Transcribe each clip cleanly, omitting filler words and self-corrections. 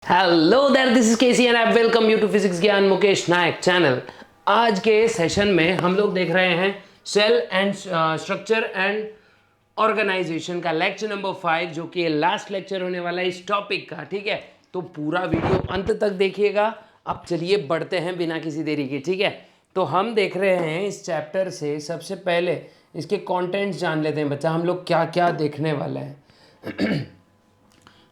Hello there, this is KC and I welcome you to Physics Gyan Mukesh Nayak channel. आज के session में हम लोग देख रहे हैं cell and structure and organization का लेक्चर नंबर 5, जो कि लास्ट लेक्चर होने वाला है इस टॉपिक का। ठीक है, तो पूरा वीडियो अंत तक देखिएगा। अब चलिए बढ़ते हैं बिना किसी देरी के। ठीक है, तो हम देख रहे हैं इस चैप्टर से सबसे पहले इसके कंटेंट्स जान लेते हैं बच्चा, हम लोग क्या क्या देखने वाले हैं।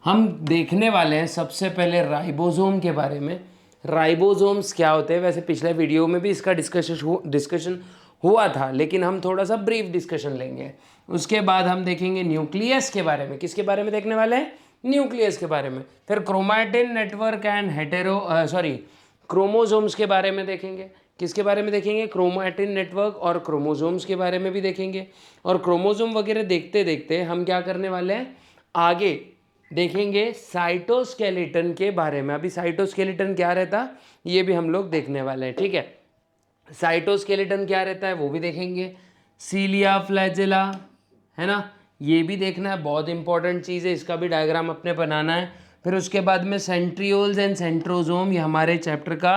हम देखने वाले हैं सबसे पहले राइबोसोम के बारे में। राइबोसोम्स क्या होते हैं, वैसे पिछले वीडियो में भी इसका डिस्कशन हुआ था, लेकिन हम थोड़ा सा ब्रीफ डिस्कशन लेंगे। उसके बाद हम देखेंगे न्यूक्लियस के बारे में। किसके बारे में देखने वाले हैं? न्यूक्लियस के बारे में। फिर क्रोमैटिन नेटवर्क एंड क्रोमोसोम्स के बारे में देखेंगे। किसके बारे में देखेंगे? क्रोमैटिन नेटवर्क और क्रोमोसोम्स के बारे में भी देखेंगे। और क्रोमोसोम वगैरह देखते देखते हम क्या करने वाले हैं, आगे देखेंगे साइटोस्केलेटन के बारे में। अभी साइटोस्केलेटन क्या रहता ये भी हम लोग देखने वाले हैं। ठीक है, साइटोस्केलेटन क्या रहता है वो भी देखेंगे। सीलिया फ्लैजेला है ना, ये भी देखना है, बहुत इंपॉर्टेंट चीज़ है, इसका भी डायग्राम अपने बनाना है। फिर उसके बाद में सेंट्रियोल्स एंड सेंट्रोजोम, ये हमारे चैप्टर का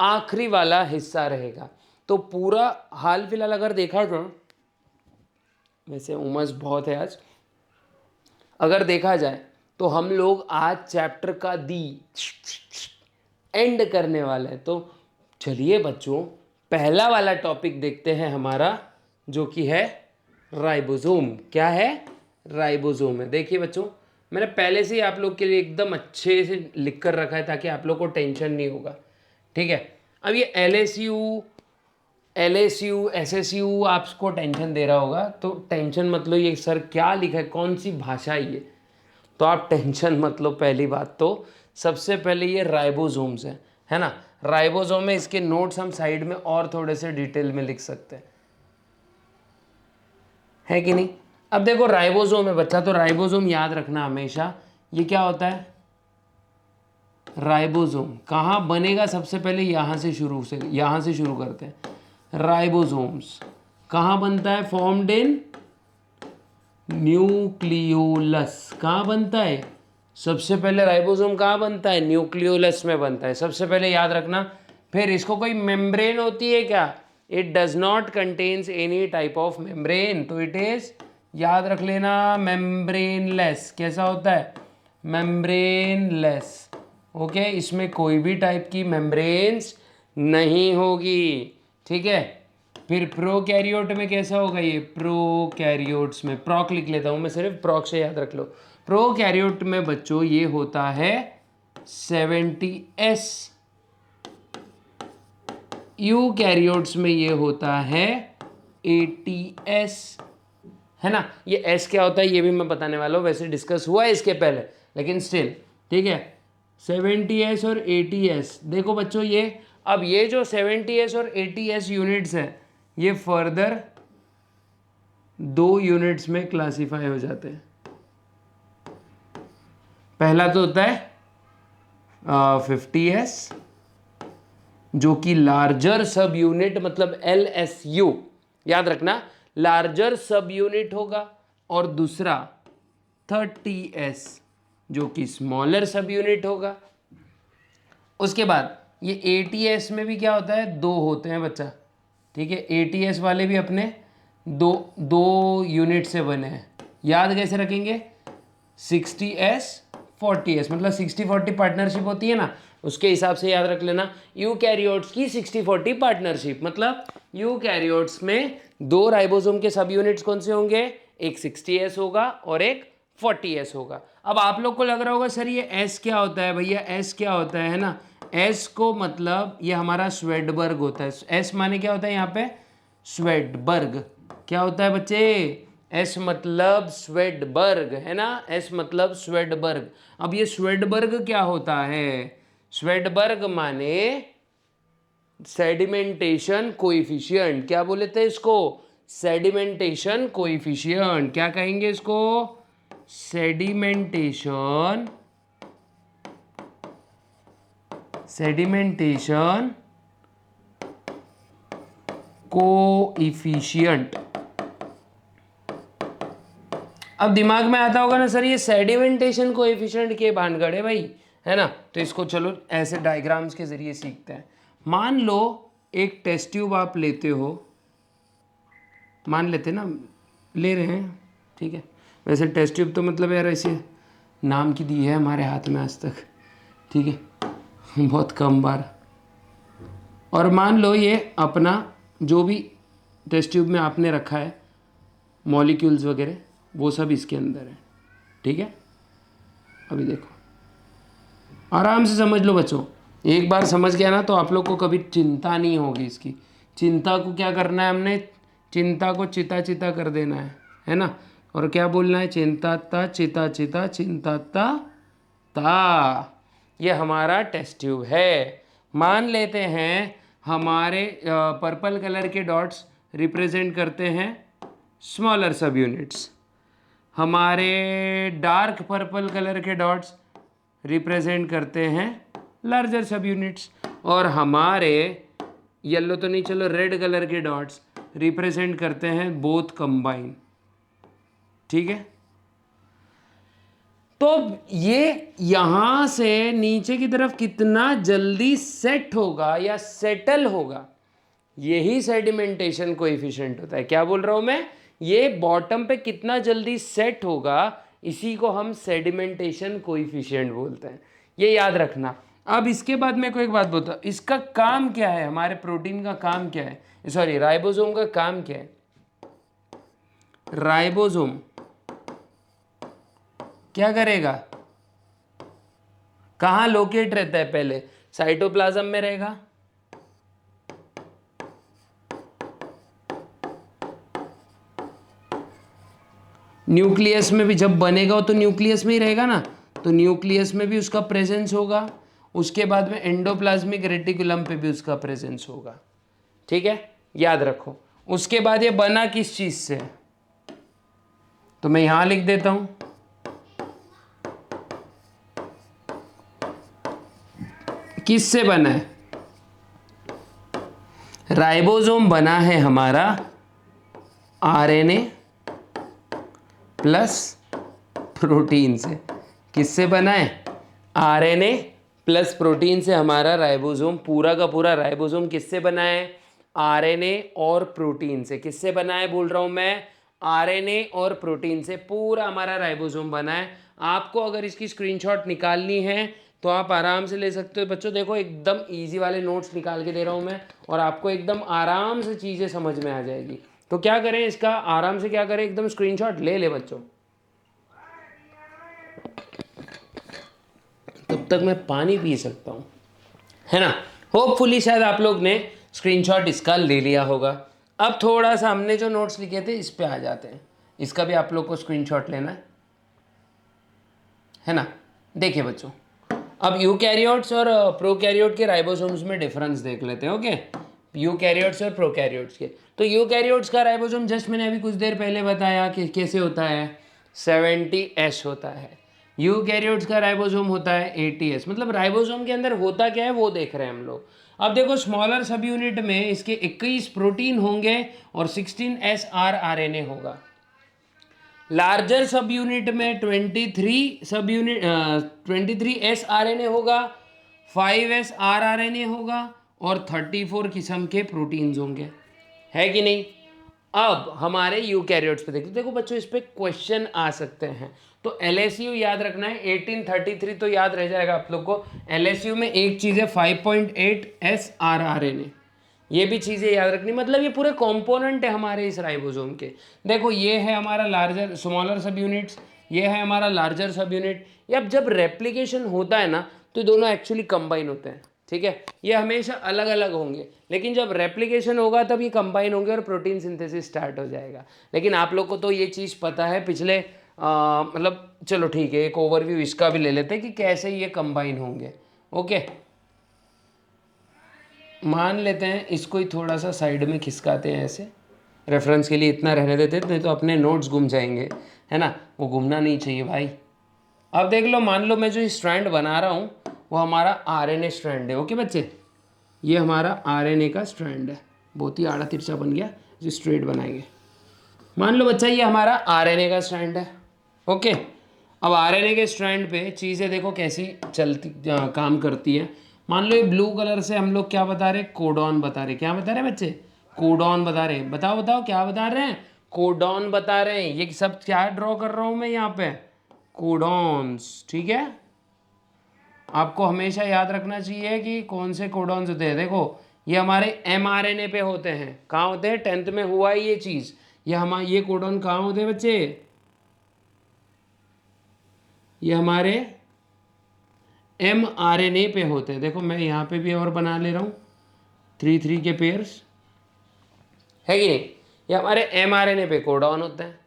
आखिरी वाला हिस्सा रहेगा। तो पूरा हाल फिलहाल अगर देखा जाए, वैसे उमस बहुत है आज, अगर देखा जाए तो हम लोग आज चैप्टर का एंड करने वाले हैं। तो चलिए बच्चों, पहला वाला टॉपिक देखते हैं हमारा, जो कि है राइबोसोम। क्या है? राइबोसोम है। देखिए बच्चों, मैंने पहले से ही आप लोग के लिए एकदम अच्छे से लिख कर रखा है ताकि आप लोग को टेंशन नहीं होगा। ठीक है, अब ये LSU SSU आपको टेंशन दे रहा होगा, तो टेंशन मत लो। ये सर क्या लिखा है, कौन सी भाषा है ये, तो आप टेंशन मत लो। पहली बात तो सबसे पहले ये राइबोसोम्स है ना। राइबोसोम में इसके नोट्स हम साइड में और थोड़े से डिटेल में लिख सकते हैं, है कि नहीं। अब देखो राइबोसोम है बच्चा, तो राइबोसोम याद रखना हमेशा। ये क्या होता है? राइबोसोम कहाँ बनेगा? सबसे पहले यहाँ से शुरू करते हैं। राइबोसोम्स कहाँ बनता है? Formed in nucleolus. कहाँ बनता है? सबसे पहले राइबोसोम कहाँ बनता है? न्यूक्लियोलस में बनता है, सबसे पहले याद रखना। फिर इसको कोई मेम्ब्रेन होती है क्या? It does not contains any type of membrane, तो इट इज, याद रख लेना, मेम्ब्रेनलेस। कैसा होता है? मेम्ब्रेनलेस। ओके, इसमें कोई भी टाइप की मेम्ब्रेन्स नहीं होगी। ठीक है, फिर प्रोकैरियोट में कैसा होगा? ये प्रोकैरियोट्स में, प्रॉक लिख लेता हूँ मैं, सिर्फ प्रॉक से याद रख लो। प्रोकैरियोट में बच्चों ये होता है 70S। यूकैरियोट्स में ये होता है 80S, है ना। ये S क्या होता है ये भी मैं बताने वाला हूँ, वैसे डिस्कस हुआ है इसके पहले, लेकिन स्टिल ठीक है। 70S और 80S, देखो बच्चों ये, अब ये जो 70S और 80S यूनिट्स हैं, ये फर्दर 2 यूनिट्स में क्लासिफाई हो जाते हैं। पहला तो होता है 50S, जो कि लार्जर सब यूनिट, मतलब LSU, याद रखना, लार्जर सब यूनिट होगा। और दूसरा 30S, जो कि स्मॉलर सब यूनिट होगा। उसके बाद ये 80S में भी क्या होता है? 2 होते हैं बच्चा। ठीक है, 80S वाले भी अपने दो यूनिट से बने हैं। याद कैसे रखेंगे? 60S 40S, मतलब 60-40 पार्टनरशिप होती है ना, उसके हिसाब से याद रख लेना। यूकैरियोट्स की 60-40 पार्टनरशिप, मतलब यूकैरियोट्स में 2 राइबोसोम के सब यूनिट्स कौन से होंगे? एक 60S होगा और एक 40S होगा। अब आप लोग को लग रहा होगा सर ये S क्या होता है भैया, S क्या होता है ना। S को मतलब ये हमारा स्वेडबर्ग होता है। S माने क्या होता है यहाँ पे? स्वेडबर्ग। क्या होता है बच्चे? एस मतलब स्वेडबर्ग, है ना। एस मतलब स्वेडबर्ग। अब ये स्वेडबर्ग क्या होता है? स्वेडबर्ग माने सेडिमेंटेशन कोएफिशिएंट। क्या बोले थे इसको? Sedimentation coefficient. क्या कहेंगे इसको? Sedimentation coefficient. अब दिमाग में आता होगा ना सर ये सेडिमेंटेशन कोएफिशिएंट के भानगढ़ है भाई, है ना। तो इसको चलो ऐसे डायग्राम्स के ज़रिए सीखते हैं। मान लो एक टेस्ट ट्यूब आप लेते हो, मान लेते ना, ले रहे हैं, ठीक है। वैसे टेस्ट ट्यूब तो मतलब यार ऐसे नाम की दी है हमारे हाथ में आज तक, ठीक है, बहुत कम बार। और मान लो ये अपना जो भी टेस्ट ट्यूब में आपने रखा है मॉलिक्यूल्स वगैरह, वो सब इसके अंदर है, ठीक है। अभी देखो, आराम से समझ लो बच्चों, एक बार समझ गया ना तो आप लोग को कभी चिंता नहीं होगी इसकी। चिंता को क्या करना है हमने, चिंता को चिता चिता कर देना है ना। और क्या बोलना है, चिंता ता चिता चिता चिंता ता। ये हमारा टेस्ट ट्यूब है। मान लेते हैं हमारे पर्पल कलर के डॉट्स रिप्रेजेंट करते हैं स्मॉलर सब यूनिट्स, हमारे डार्क पर्पल कलर के डॉट्स रिप्रेजेंट करते हैं लार्जर सब यूनिट्स, और हमारे येलो तो नहीं, चलो रेड कलर के डॉट्स रिप्रेजेंट करते हैं बोथ कंबाइन, ठीक है। तो ये यहां से नीचे की तरफ कितना जल्दी सेट होगा या सेटल होगा, यही सेडिमेंटेशन कोएफिशिएंट होता है। क्या बोल रहा हूं मैं, ये बॉटम पे कितना जल्दी सेट होगा, इसी को हम सेडिमेंटेशन कोएफिशिएंट बोलते हैं। ये याद रखना। अब इसके बाद मैं कोई एक बात बोलता हूं, इसका काम क्या है, हमारे प्रोटीन का काम क्या है, सॉरी राइबोसोम का काम क्या है। राइबोसोम क्या करेगा, कहां लोकेट रहता है, पहले साइटोप्लाज्म में रहेगा, न्यूक्लियस में भी जब बनेगा तो न्यूक्लियस में ही रहेगा ना, तो न्यूक्लियस में भी उसका प्रेजेंस होगा, उसके बाद में एंडोप्लाज्मिक रेटिकुलम पे भी उसका प्रेजेंस होगा, ठीक है, याद रखो। उसके बाद ये बना किस चीज से, तो मैं यहां लिख देता हूं, किससे बना है, राइबोसोम बना है हमारा आरएनए प्लस प्रोटीन से। किससे बना है, आरएनए प्लस प्रोटीन से हमारा राइबोसोम, पूरा का पूरा राइबोसोम किससे बना है, आरएनए और प्रोटीन से। किससे बना है बोल रहा हूं मैं, आरएनए और प्रोटीन से पूरा हमारा राइबोसोम बना है। आपको अगर इसकी स्क्रीनशॉट निकालनी है तो आप आराम से ले सकते हो बच्चों। देखो एकदम इजी वाले नोट्स निकाल के दे रहा हूं मैं, और आपको एकदम आराम से चीज़ें समझ में आ जाएगी। तो क्या करें, इसका आराम से क्या करें, एकदम स्क्रीनशॉट ले ले बच्चों। तब तक मैं पानी पी सकता हूँ, है ना। होपफुली शायद आप लोग ने स्क्रीनशॉट इसका ले लिया होगा। अब थोड़ा सा हमने जो नोट्स लिखे थे इस पे आ जाते हैं, इसका भी आप लोग को स्क्रीनशॉट लेना है ना। देखिए बच्चों, अब यूकैरियोट्स और प्रोकैरियोट के राइबोसोम्स में डिफरेंस देख लेते हैं, ओके। यूकैरियोट्स और प्रोकैरियोट्स के, तो यूकैरियोट्स का राइबोसोम जस्ट मैंने अभी कुछ देर पहले बताया कि कैसे होता है, 70S होता है। यूकैरियोट्स का राइबोसोम होता है 80S। मतलब राइबोसोम के अंदर होता क्या है वो देख रहे हैं हम लोग। अब देखो स्मॉलर सब यूनिट में इसके 21 प्रोटीन होंगे और 16S आरएनए होगा। लार्जर सब यूनिट में 23S आरएनए होगा, 5S आरएनए होगा और 34 किस्म के प्रोटीन्स होंगे, है कि नहीं। अब हमारे यूकैरियोट्स पे देखो बच्चों, इस पे क्वेश्चन आ सकते हैं। तो LSU याद रखना है, 1833 तो याद रह जाएगा आप लोग को। LSU में एक चीज़ है 5.8S आरएनए, ये भी चीज़ें याद रखनी। मतलब ये पूरे कंपोनेंट है हमारे इस राइबोसोम के। देखो ये है हमारा लार्जर स्मॉलर सब यूनिट्स, ये है हमारा लार्जर सब यूनिट। ये अब जब रेप्लिकेशन होता है ना तो दोनों एक्चुअली कंबाइन होते हैं, ठीक है। ये हमेशा अलग अलग होंगे, लेकिन जब रेप्लिकेशन होगा तब ये कंबाइन होंगे और प्रोटीन सिंथेसिस स्टार्ट हो जाएगा। लेकिन आप लोग को तो ये चीज़ पता है पिछले मतलब चलो ठीक है, एक ओवरव्यू इसका भी ले लेते हैं कि कैसे ये कंबाइन होंगे, ओके। मान लेते हैं इसको ही थोड़ा सा साइड में खिसकाते हैं ऐसे, रेफरेंस के लिए इतना रहने देते, नहीं तो अपने नोट्स गुम जाएंगे, है ना। वो घूमना नहीं चाहिए भाई। अब देख लो, मान लो मैं जो स्ट्रैंड बना रहा हूँ वो हमारा आरएनए स्ट्रैंड है, ओके बच्चे। ये हमारा आरएनए का स्ट्रैंड है, बहुत ही आड़ा तिरछा बन गया, जो स्ट्रेट बनाएंगे। मान लो बच्चा ये हमारा आरएनए का स्ट्रैंड है, ओके। अब आरएनए के स्ट्रैंड पे चीज़ें देखो कैसी चलती काम करती है। मान लो ये ब्लू कलर से हम लोग क्या बता रहे, कोडॉन बता रहे। क्या बता रहे हैं बच्चे, कोडॉन बता रहे हैं। बताओ बताओ क्या बता रहे हैं, कोडॉन बता रहे हैं। ये सब क्या ड्रॉ कर रहा हूँ मैं यहाँ पे, कोडॉन्स। ठीक है, आपको हमेशा याद रखना चाहिए कि कौन से कोडॉन्स होते हैं। देखो ये हमारे एमआरएनए पे होते हैं। कहाँ होते हैं, 10th में हुआ है ये चीज़। ये कोडॉन कहाँ होते हैं बच्चे, ये हमारे एमआरएनए पे होते हैं। देखो मैं यहाँ पे भी और बना ले रहा हूँ 3 के पेयर्स, है कि नहीं। ये हमारे एमआरएनए पे कोडॉन होते हैं,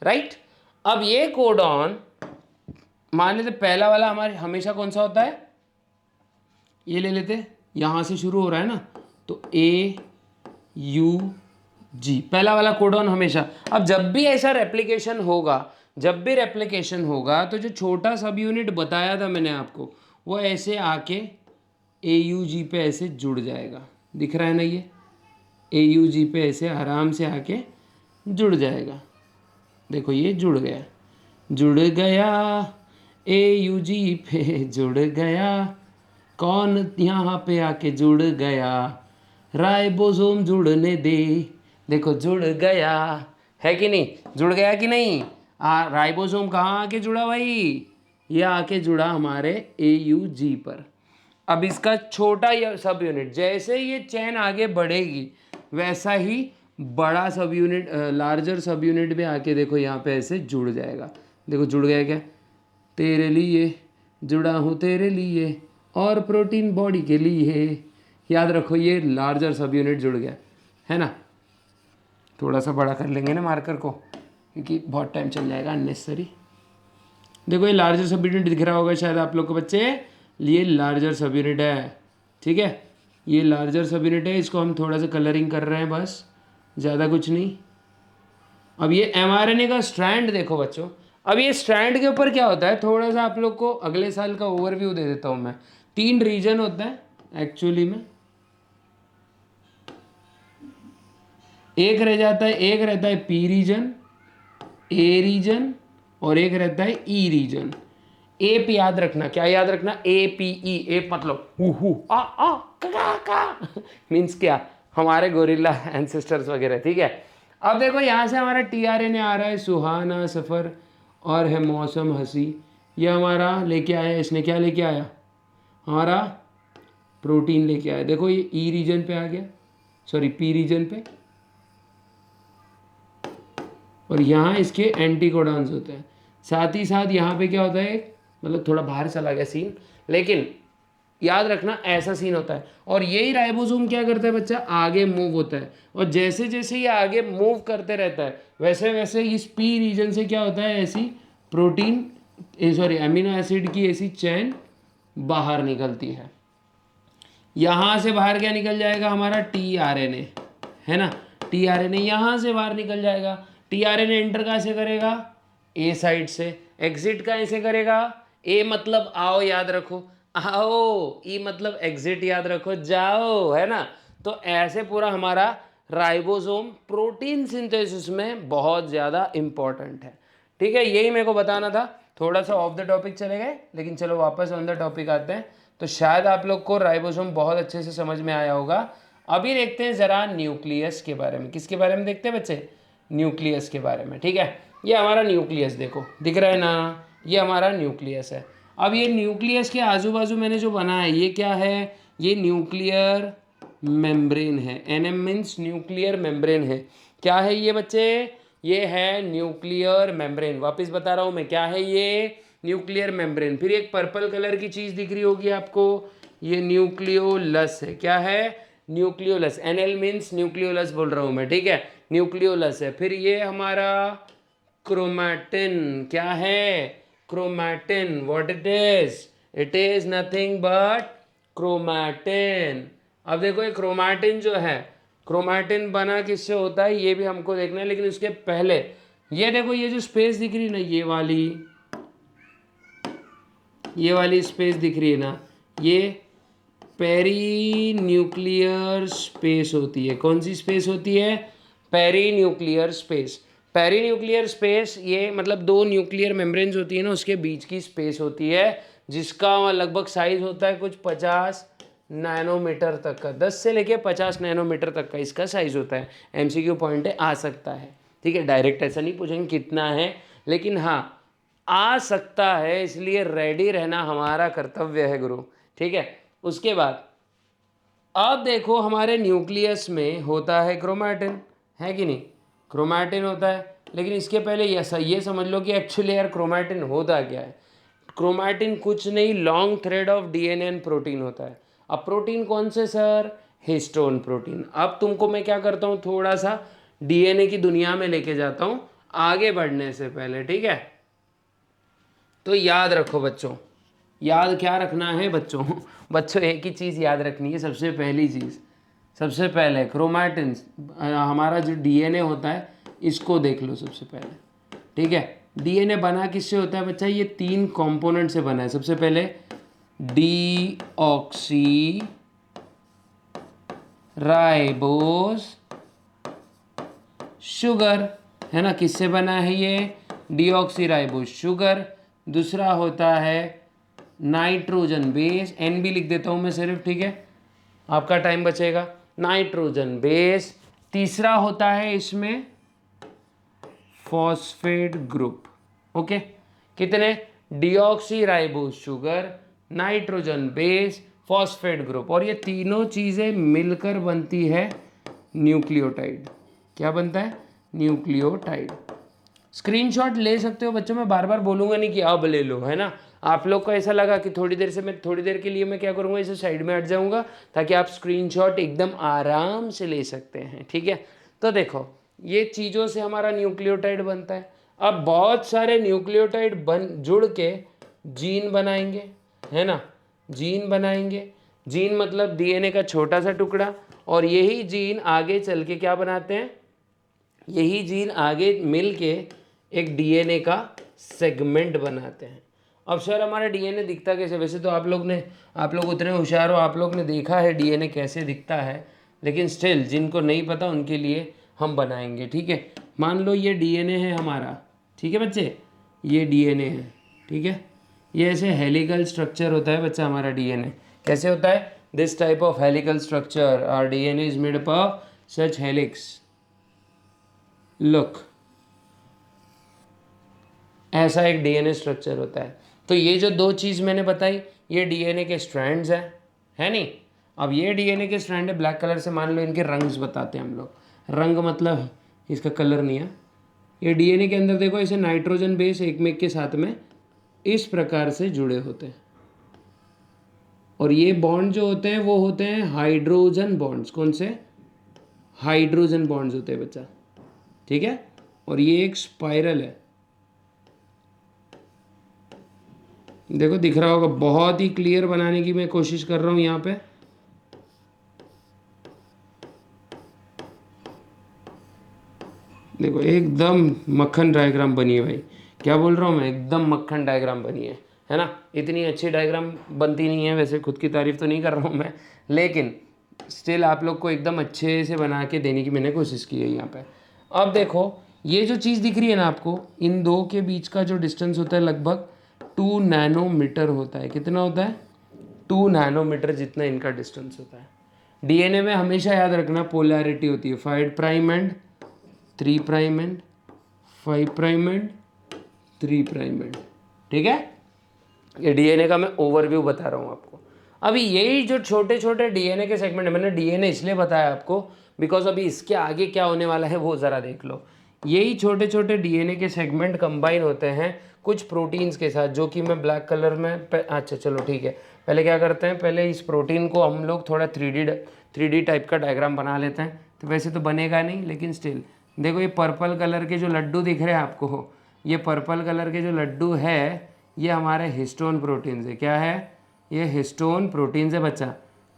राइट। अब ये कोडॉन मान लेते पहला वाला हमारे हमेशा कौन सा होता है, ये ले लेते, यहाँ से शुरू हो रहा है ना, तो AUG पहला वाला कोडॉन हमेशा। अब जब भी ऐसा रेप्लिकेशन होगा, जब भी रेप्लिकेशन होगा तो जो छोटा सब यूनिट बताया था मैंने आपको, वो ऐसे आके AUG पे ऐसे जुड़ जाएगा। दिख रहा है ना, ये AUG पे ऐसे आराम से आके जुड़ जाएगा। देखो ये जुड़ गया, जुड़ गया AUG पे जुड़ गया। कौन यहाँ पे आके जुड़ गया, राइबोसोम जुड़ने दे। देखो जुड़ गया, है कि नहीं, जुड़ गया कि नहीं। राइबोसोम कहाँ आके जुड़ा भाई, ये आके जुड़ा हमारे AUG पर। अब इसका छोटा सब यूनिट, जैसे ये चेन आगे बढ़ेगी वैसा ही बड़ा सब यूनिट, लार्जर सब यूनिट भी आके देखो यहाँ पे ऐसे जुड़ जाएगा। देखो जुड़ गया क्या, तेरे लिए जुड़ा हूँ तेरे लिए, और प्रोटीन बॉडी के लिए। याद रखो ये लार्जर सब यूनिट जुड़ गया, है ना। थोड़ा सा बड़ा कर लेंगे ना मार्कर को, क्योंकि बहुत टाइम चल जाएगा अननेसेसरी। देखो ये लार्जर सब यूनिट दिख रहा होगा शायद आप लोग को बच्चे, ये लार्जर सब यूनिट है। ठीक है, ये लार्जर सब यूनिट है, इसको हम थोड़ा सा कलरिंग कर रहे हैं बस, ज़्यादा कुछ नहीं। अब ये एमआरएनए का स्ट्रैंड देखो बच्चों। अब ये स्ट्रैंड के ऊपर क्या होता है, थोड़ा सा आप लोग को अगले साल का ओवरव्यू दे देता हूँ मैं। 3 रीजन होता है एक्चुअली में, एक रह जाता है, एक रहता है पी रीजन, ए रीजन, और एक रहता है ई रीजन। ए पे याद रखना, क्या याद रखना, APE। ए मतलब हु आ का मीन्स क्या, हमारे गोरिल्ला एंसेस्टर्स वगैरह। ठीक है, अब देखो यहाँ से हमारा TRNA आ रहा है, सुहाना सफ़र और है मौसम हंसी। ये हमारा लेके आया, इसने क्या लेके आया, हमारा प्रोटीन लेके आया। देखो ये ई रीजन पे आ गया, सॉरी पी रीजन पे, और यहाँ इसके एंटीकोडॉन्स होते हैं। साथ ही साथ यहाँ पे क्या होता है, मतलब थोड़ा बाहर चला गया सीन, लेकिन याद रखना ऐसा सीन होता है। और यही राइबोसोम क्या करता है बच्चा, आगे मूव होता है, और जैसे जैसे ये आगे मूव करते रहता है वैसे वैसे इस पी रीजन से क्या होता है, ऐसी प्रोटीन सॉरी अमीनो एसिड की ऐसी चैन बाहर निकलती है। यहाँ से बाहर क्या निकल जाएगा, हमारा TRNA, है ना। TRNA यहाँ से बाहर निकल जाएगा। TRNA एंटर कैसे करेगा, ए साइड से, एग्जिट कैसे करेगा, ए मतलब आओ याद रखो, आओ, ई मतलब एग्जिट याद रखो, जाओ, है ना। तो ऐसे पूरा हमारा राइबोसोम प्रोटीन सिंथेसिस में बहुत ज़्यादा इम्पॉर्टेंट है। ठीक है, यही मेरे को बताना था। थोड़ा सा ऑफ द टॉपिक चले गए, लेकिन चलो वापस ऑन द टॉपिक आते हैं। तो शायद आप लोग को राइबोसोम बहुत अच्छे से समझ में आया होगा। अभी देखते हैं ज़रा न्यूक्लियस के बारे में। किसके बारे में देखते हैं बच्चे, न्यूक्लियस के बारे में। ठीक है, ये हमारा न्यूक्लियस देखो दिख रहा है ना, ये हमारा न्यूक्लियस है। अब ये न्यूक्लियस के आजू बाजू मैंने जो बनाया है ये क्या है, ये न्यूक्लियर मेम्ब्रेन है। NM मीन्स न्यूक्लियर मेम्ब्रेन है। क्या है ये बच्चे, ये है न्यूक्लियर मेम्ब्रेन। वापस बता रहा हूँ मैं, क्या है ये, न्यूक्लियर मेम्ब्रेन। फिर एक पर्पल कलर की चीज़ दिख रही होगी आपको, ये न्यूक्लियोलस है। क्या है, न्यूक्लियोलस। NL मीन्स न्यूक्लियोलस बोल रहा हूँ मैं, ठीक है, न्यूक्लियोलस है। फिर ये हमारा क्रोमैटिन, क्या है, chromatin. What it is nothing but chromatin. अब देखो ये क्रोमैटिन जो है, क्रोमैटिन बना किससे होता है ये भी हमको देखना है, लेकिन उसके पहले ये देखो, ये जो स्पेस दिख रही है ना, ये वाली स्पेस दिख रही है ना, ये पेरी न्यूक्लियर स्पेस होती है। कौन सी स्पेस होती है, perinuclear space. Perinuclear space, ये मतलब दो न्यूक्लियर मेम्ब्रेन्स होती है ना, उसके बीच की स्पेस होती है, जिसका लगभग साइज होता है कुछ 50 नैनोमीटर तक का, 10 से लेके 50 नैनोमीटर तक का इसका साइज होता है। एमसीक्यू पॉइंट है, आ सकता है, ठीक है, डायरेक्ट ऐसा नहीं पूछेंगे कितना है, लेकिन हाँ आ सकता है, इसलिए रेडी रहना हमारा कर्तव्य है गुरु, ठीक है। उसके बाद अब देखो हमारे न्यूक्लियस में होता है क्रोमैटिन, है कि नहीं, क्रोमैटिन होता है, लेकिन इसके पहले ये समझ लो कि एक्चुअली यार क्रोमैटिन होता क्या है। क्रोमैटिन कुछ नहीं, long thread of DNA and protein होता है। अब प्रोटीन कौन से सर, हिस्टोन प्रोटीन। अब तुमको मैं क्या करता हूँ, थोड़ा सा डीएनए की दुनिया में लेके जाता हूँ आगे बढ़ने से पहले, ठीक है। तो याद रखो बच्चों, याद क्या रखना है बच्चों, बच्चों एक ही चीज़ याद रखनी है, सबसे पहली चीज़, सबसे पहले क्रोमैटिन, हमारा जो डीएनए होता है इसको देख लो सबसे पहले, ठीक है। डीएनए बना किससे होता है बच्चा, ये 3 कंपोनेंट से बना है। सबसे पहले डीऑक्सी राइबोस शुगर, है ना, किससे बना है ये, डीऑक्सी राइबोस शुगर। दूसरा होता है नाइट्रोजन बेस, एन भी लिख देता हूँ मैं सिर्फ, ठीक है, आपका टाइम बचेगा, नाइट्रोजन बेस। तीसरा होता है इसमें फॉस्फेट ग्रुप, ओके, कितने, deoxy ribose sugar, nitrogen base, phosphate group, और ये तीनों चीज़ें मिलकर बनती है न्यूक्लियोटाइड। क्या बनता है, न्यूक्लियोटाइड। स्क्रीनशॉट ले सकते हो बच्चों, मैं बार बार बोलूँगा नहीं कि अब ले लो, है ना। आप लोग को ऐसा लगा कि थोड़ी देर के लिए मैं क्या करूँगा, इसे साइड में हट जाऊँगा ताकि आप स्क्रीनशॉट एकदम आराम से ले सकते हैं, ठीक है। तो देखो ये चीज़ों से हमारा न्यूक्लियोटाइड बनता है। अब बहुत सारे न्यूक्लियोटाइड जुड़ के जीन बनाएंगे, है ना, जीन बनाएंगे। जीन मतलब डीएनए का छोटा सा टुकड़ा, और यही जीन आगे चल के क्या बनाते हैं, यही जीन आगे मिल के एक डीएनए का सेगमेंट बनाते हैं। अब सर हमारा डीएनए दिखता कैसे, वैसे तो आप लोग उतने होशियार हो, आप लोग ने देखा है डीएनए कैसे दिखता है, लेकिन स्टिल जिनको नहीं पता उनके लिए हम बनाएंगे, ठीक है। मान लो ये डीएनए है हमारा, ठीक है बच्चे, ये डीएनए है, ठीक है। ये ऐसे हेलिकल स्ट्रक्चर होता है बच्चा हमारा डीएनए, कैसे होता है, this type of helical structure, our DNA is made up of such helix, look, ऐसा एक डीएनए स्ट्रक्चर होता है। तो ये जो दो चीज़ मैंने बताई ये डीएनए के स्ट्रैंड्स हैं, है नहीं। अब ये डीएनए के स्ट्रैंड है, ब्लैक कलर से मान लो, इनके रंग्स बताते हैं हम लोग, रंग मतलब इसका कलर नहीं है। ये डीएनए के अंदर देखो ऐसे नाइट्रोजन बेस एक में के साथ में इस प्रकार से जुड़े होते हैं, और ये बॉन्ड जो होते हैं वो होते हैं हाइड्रोजन बॉन्ड्स। कौन से, हाइड्रोजन बॉन्ड्स होते हैं बच्चा, ठीक है। और ये एक स्पाइरल है, देखो दिख रहा होगा, बहुत ही क्लियर बनाने की मैं कोशिश कर रहा हूँ यहाँ पे। देखो एकदम मक्खन डायग्राम बनी है भाई, क्या बोल रहा हूँ मैं, एकदम मक्खन डायग्राम बनी है ना। इतनी अच्छी डायग्राम बनती नहीं है वैसे, खुद की तारीफ तो नहीं कर रहा हूँ मैं, लेकिन स्टिल आप लोग को एकदम अच्छे से बना के देने की मैंने कोशिश की है यहाँ पे। अब देखो ये जो चीज़ दिख रही है ना आपको, इन दो के बीच का जो डिस्टेंस होता है लगभग 2 नैनोमीटर होता है। कितना होता है, 2 नैनोमीटर जितना इनका डिस्टेंस होता है। डीएनए में हमेशा याद रखना पोलैरिटी होती है, 5 prime and 3 prime and 5 prime and 3 prime and, ठीक है। ये डीएनए का मैं ओवरव्यू बता रहा हूँ आपको। अभी यही जो छोटे छोटे डीएनए के सेगमेंट है, मैंने डीएनए इसलिए बताया आपको बिकॉज अभी इसके आगे क्या होने वाला है वो ज़रा देख लो। यही छोटे छोटे डीएनए के सेगमेंट कंबाइन होते हैं कुछ प्रोटीन्स के साथ, जो कि मैं ब्लैक कलर में अच्छा चलो ठीक है, पहले क्या करते हैं, पहले इस प्रोटीन को हम लोग थोड़ा 3D टाइप का डायग्राम बना लेते हैं। तो वैसे तो बनेगा नहीं, लेकिन स्टिल देखो ये पर्पल कलर के जो लड्डू दिख रहे हैं आपको, ये पर्पल कलर के जो लड्डू है ये हमारे हिस्टोन प्रोटीन्स है। क्या है, ये हिस्टोन प्रोटीन्स है बच्चा।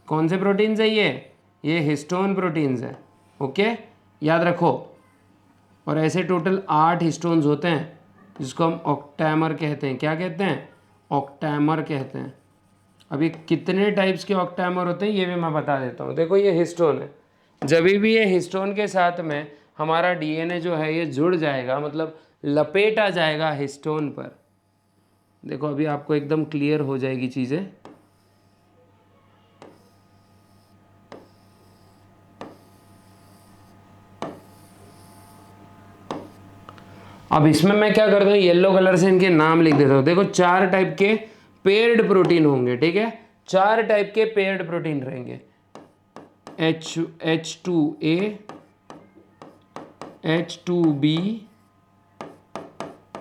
कौन से प्रोटीन्स है ये हिस्टोन प्रोटीन्स है, ओके, याद रखो। और ऐसे टोटल 8 हिस्टोन्स होते हैं जिसको हम ऑक्टैमर कहते हैं। क्या कहते हैं, ऑक्टैमर कहते हैं। अभी कितने टाइप्स के ऑक्टैमर होते हैं ये भी मैं बता देता हूँ। देखो ये हिस्टोन है, जब भी ये हिस्टोन के साथ में हमारा डीएनए जो है ये जुड़ जाएगा, मतलब लपेटा जाएगा हिस्टोन पर। देखो अभी आपको एकदम क्लियर हो जाएगी चीज़ें। अब इसमें मैं क्या करता हूँ, येलो कलर से इनके नाम लिख देता हूँ। देखो 4 टाइप के पेयर्ड प्रोटीन होंगे, ठीक है, 4 टाइप के पेयर्ड प्रोटीन रहेंगे। H2A, H2B,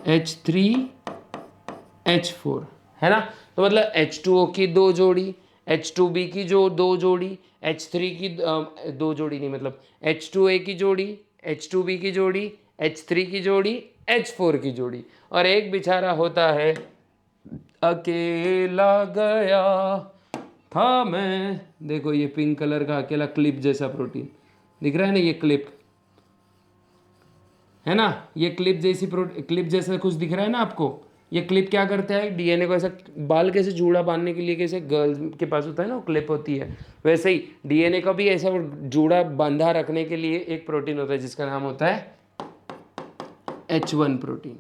H3H4, है ना। तो मतलब H2O की 2 जोड़ी, H2B की जो 2 जोड़ी, H3 की 2 जोड़ी नहीं, मतलब H2A की जोड़ी, H2B की जोड़ी, H3 की जोड़ी, H4 की जोड़ी, और एक बेचारा होता है अकेला गया था मैं। देखो ये पिंक कलर का अकेला क्लिप जैसा प्रोटीन दिख रहा है ना, ये क्लिप है ना, ये क्लिप जैसा कुछ दिख रहा है ना आपको। ये क्लिप क्या करता है, डीएनए को ऐसा बाल कैसे जूड़ा बांधने के लिए, कैसे गर्ल्स के पास होता है ना वो क्लिप होती है, वैसे ही डीएनए का भी ऐसा जूड़ा बांधा रखने के लिए एक प्रोटीन होता है जिसका नाम होता है H1 प्रोटीन।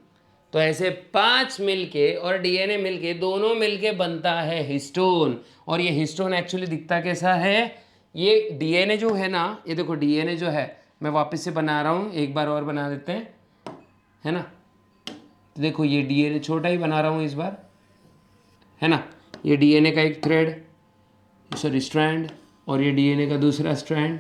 तो ऐसे 5 मिलके और डीएनए मिलके, दोनों मिलके बनता है हिस्टोन। और ये हिस्टोन एक्चुअली दिखता कैसा है, ये डीएनए जो है ना, ये देखो डीएनए जो है, मैं वापस से बना रहा हूँ, एक बार और बना देते हैं, है ना। तो देखो ये डीएनए छोटा ही बना रहा हूँ इस बार, है ना। ये डीएनए का एक थ्रेड, सॉरी स्ट्रैंड, और ये डीएनए का दूसरा स्ट्रैंड।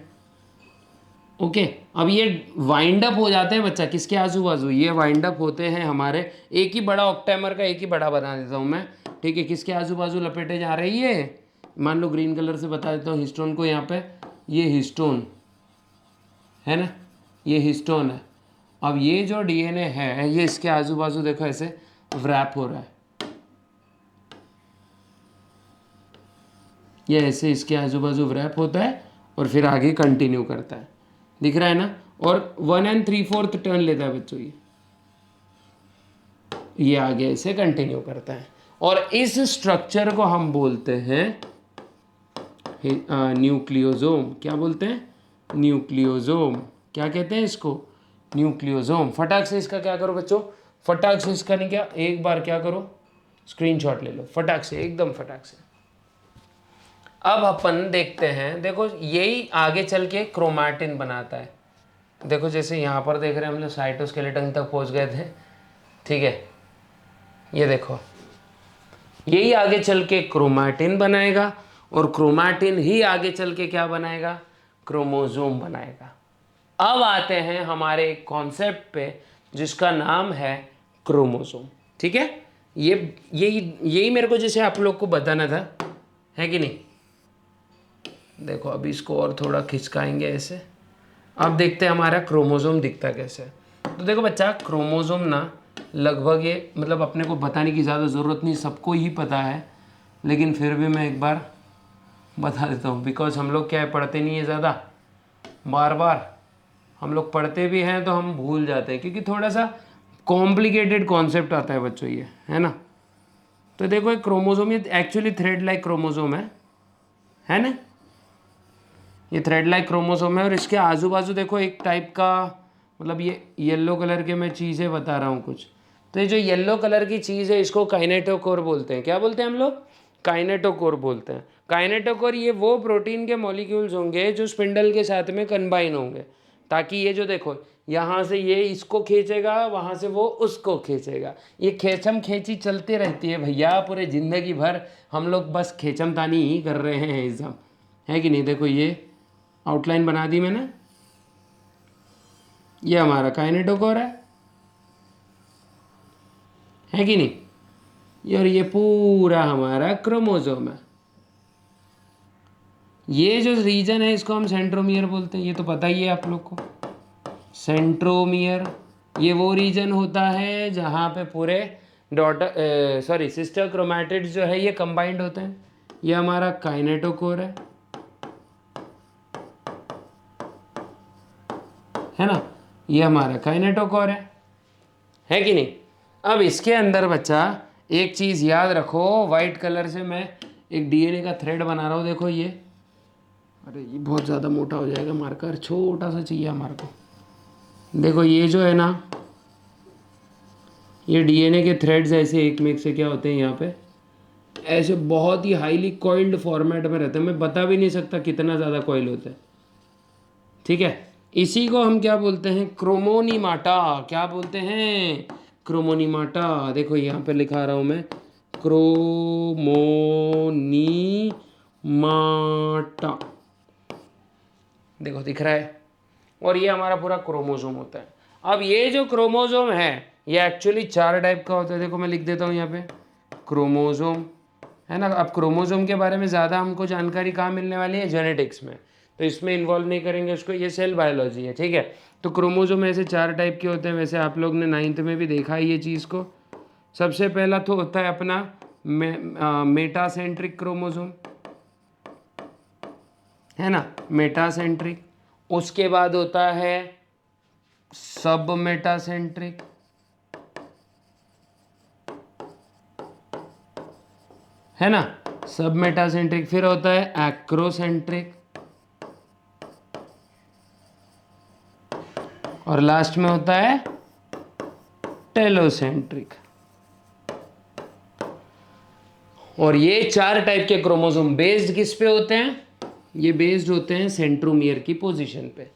ओके अब ये वाइंड अप हो जाते हैं बच्चा, किसके आजू बाजू, ये वाइंड अप होते हैं हमारे, एक ही बड़ा ऑक्टेमर का एक ही बड़ा बना देता हूँ मैं, ठीक है। किसके आजू बाजू लपेटे जा रही है, मान लो ग्रीन कलर से बता देता हूँ हिस्टोन को, यहाँ पे ये हिस्टोन है ना, ये हिस्टोन है। अब ये जो डीएनए है ये इसके आजू बाजू देखो ऐसे व्रैप हो रहा है, ये ऐसे इसके आजू बाजू व्रैप होता है और फिर आगे कंटिन्यू करता है, दिख रहा है ना। और 1 3/4 टर्न लेता है बच्चों, ये आगे ऐसे कंटिन्यू करता है। और इस स्ट्रक्चर को हम बोलते हैं न्यूक्लियोसोम। क्या बोलते हैं, न्यूक्लियोसोम। क्या कहते हैं इसको, न्यूक्लियोसोम। फटाक से इसका क्या करो बच्चों, फटाक से इसका नहीं, क्या एक बार क्या करो, स्क्रीनशॉट ले लो फटाक से, एकदम फटाक से। अब अपन देखते हैं, देखो यही आगे चल के क्रोमैटिन बनाता है। देखो जैसे यहाँ पर देख रहे हैं हम लोग साइटोस्केलेटन तक पहुँच गए थे, ठीक है। ये देखो यही आगे चल के क्रोमैटिन बनाएगा, और क्रोमैटिन ही आगे चल के क्या बनाएगा, क्रोमोसोम बनाएगा। अब आते हैं हमारे एक कॉन्सेप्ट पे जिसका नाम है क्रोमोसोम, ठीक है। यही मेरे को जैसे आप लोग को बताना था, है कि नहीं। देखो अभी इसको और थोड़ा खिंचकाएंगे ऐसे, अब देखते हैं हमारा क्रोमोसोम दिखता कैसे है। तो देखो बच्चा, क्रोमोसोम ना लगभग ये, मतलब अपने को बताने की ज़्यादा ज़रूरत नहीं, सबको ही पता है, लेकिन फिर भी मैं एक बार बता देता हूँ, बिकॉज हम लोग क्या है, पढ़ते नहीं है ज़्यादा, बार बार हम लोग पढ़ते भी हैं तो हम भूल जाते हैं, क्योंकि थोड़ा सा कॉम्प्लिकेटेड कॉन्सेप्ट आता है बच्चों ये, है ना। तो देखो एक क्रोमोसोम, ये एक्चुअली थ्रेड लाइक क्रोमोसोम है ना, ये थ्रेड लाइक क्रोमोसोम है। और इसके आजू बाजू देखो एक टाइप का, मतलब ये येलो कलर के मैं चीज़ें बता रहा हूँ कुछ। तो ये जो येलो कलर की चीज़ है इसको काइनेटोकोर बोलते हैं। क्या बोलते हैं हम लोग, काइनेटोकोर बोलते हैं। काइनेटोकोर ये वो प्रोटीन के मॉलिक्यूल्स होंगे जो स्पिंडल के साथ में कंबाइन होंगे, ताकि ये जो देखो यहाँ से ये इसको खींचेगा, वहाँ से वो उसको खींचेगा, ये खेचम खेची चलती रहती है भैया पूरे ज़िंदगी भर। हम लोग बस खेचम तानी ही कर रहे हैं एकदम, है कि नहीं। देखो ये आउटलाइन बना दी मैंने, ये हमारा काइनेटोकोर है कि नहीं। और ये पूरा हमारा क्रोमोसोम है। ये जो रीजन है इसको हम सेंट्रोमियर बोलते हैं, ये तो पता ही है आप लोग को। सेंट्रोमियर ये वो रीजन होता है जहाँ पे पूरे सिस्टर क्रोमैटिड्स जो है ये कंबाइंड होते हैं। ये हमारा काइनेटोकोर है ना, ये हमारा काइनेटोकोर है कि नहीं। अब इसके अंदर बच्चा एक चीज़ याद रखो, वाइट कलर से मैं एक डीएनए का थ्रेड बना रहा हूँ, देखो ये, अरे ये बहुत ज़्यादा मोटा हो जाएगा मार्कर, छोटा सा चाहिए हमारे को, देखो ये जो है ना, ये डीएनए के थ्रेड्स ऐसे एक में एक से क्या होते हैं यहाँ पे, ऐसे बहुत ही हाईली कॉइल्ड फॉर्मेट में रहते हैं। मैं बता भी नहीं सकता कितना ज़्यादा कॉइल होता है। ठीक है, इसी को हम क्या बोलते हैं, क्रोमोनीमाटा। क्या बोलते हैं, क्रोमोनीमाटा। देखो यहाँ पे लिखा रहा हूँ मैं, क्रोमोनीमाटा। देखो दिख रहा है। और ये हमारा पूरा क्रोमोसोम होता है। अब ये जो क्रोमोसोम है ये एक्चुअली 4 टाइप का होता है। देखो मैं लिख देता हूँ यहाँ पे, क्रोमोसोम है ना। अब क्रोमोसोम के बारे में ज़्यादा हमको जानकारी कहाँ मिलने वाली है, जेनेटिक्स में, तो इसमें इन्वॉल्व नहीं करेंगे उसको, ये सेल बायोलॉजी है। ठीक है, तो क्रोमोसोम ऐसे 4 टाइप के होते हैं। वैसे आप लोग ने 9th में भी देखा है ये चीज़ को। सबसे पहला तो होता है अपना मेटासेंट्रिक क्रोमोसोम, है ना, मेटासेंट्रिक। उसके बाद होता है सब मेटासेंट्रिक, है ना, सब मेटासेंट्रिक। फिर होता है एक्रोसेंट्रिक, और लास्ट में होता है टेलोसेंट्रिक। और ये 4 टाइप के क्रोमोसोम बेस्ड किस पे होते हैं, ये बेस्ड होते हैं सेंट्रोमियर की पोजीशन पे।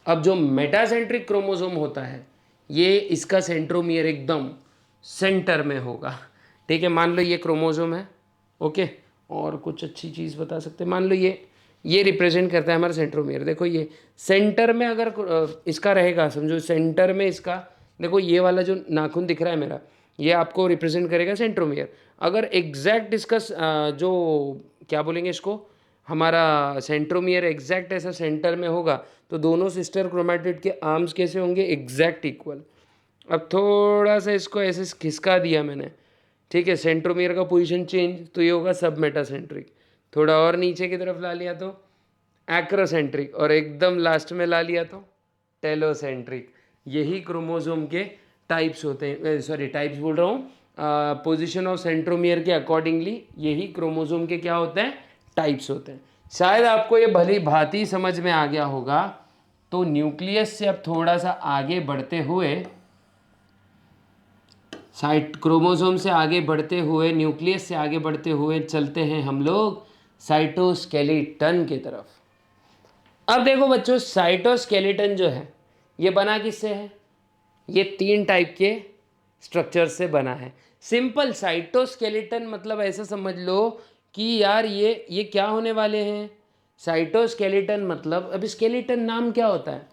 अब जो मेटासेंट्रिक क्रोमोसोम होता है ये इसका सेंट्रोमियर एकदम सेंटर में होगा। ठीक है, मान लो ये क्रोमोसोम है, ओके। और कुछ अच्छी चीज़ बता सकते हैं, मान लो ये रिप्रेजेंट करता है हमारा सेंट्रोमियर। देखो ये सेंटर में अगर इसका रहेगा, समझो सेंटर में इसका, देखो ये वाला जो नाखून दिख रहा है मेरा, ये आपको रिप्रेजेंट करेगा सेंट्रोमियर। अगर एग्जैक्ट इसका जो क्या बोलेंगे इसको, हमारा सेंट्रोमियर एग्जैक्ट ऐसा सेंटर में होगा तो दोनों सिस्टर क्रोमैटिड के आर्म्स कैसे होंगे, एग्जैक्ट इक्वल। अब थोड़ा सा इसको ऐसे खिसका दिया मैंने, ठीक है, सेंट्रोमियर का पोजीशन चेंज, तो ये होगा सब मेटासेंट्रिक। थोड़ा और नीचे की तरफ ला लिया तो एक्रोसेंट्रिक, और एकदम लास्ट में ला लिया तो टेलोसेंट्रिक। यही क्रोमोसोम के टाइप्स होते हैं, सॉरी टाइप्स बोल रहा हूँ, पोजीशन ऑफ सेंट्रोमियर के अकॉर्डिंगली यही क्रोमोसोम के क्या होते हैं, टाइप्स होते हैं। शायद आपको ये भली भांति समझ में आ गया होगा। तो न्यूक्लियस से अब थोड़ा सा आगे बढ़ते हुए, साइट क्रोमोसोम से आगे बढ़ते हुए, न्यूक्लियस से आगे बढ़ते हुए चलते हैं हम लोग साइटोस्केलेटन की तरफ। अब देखो बच्चों, साइटोस्केलेटन जो है ये बना किससे है, ये 3 टाइप के स्ट्रक्चर से बना है। सिंपल साइटोस्केलेटन मतलब ऐसा समझ लो कि यार ये क्या होने वाले हैं, साइटोस्केलेटन मतलब, अब स्केलेटन नाम क्या होता है,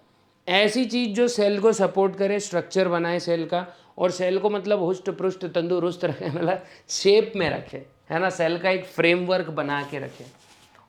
ऐसी चीज़ जो सेल को सपोर्ट करे, स्ट्रक्चर बनाए सेल का, और सेल को मतलब हुष्ट पृष्ठ तंदुरुस्त रखे, मतलब शेप में रखे, है ना, सेल का एक फ्रेमवर्क बना के रखे।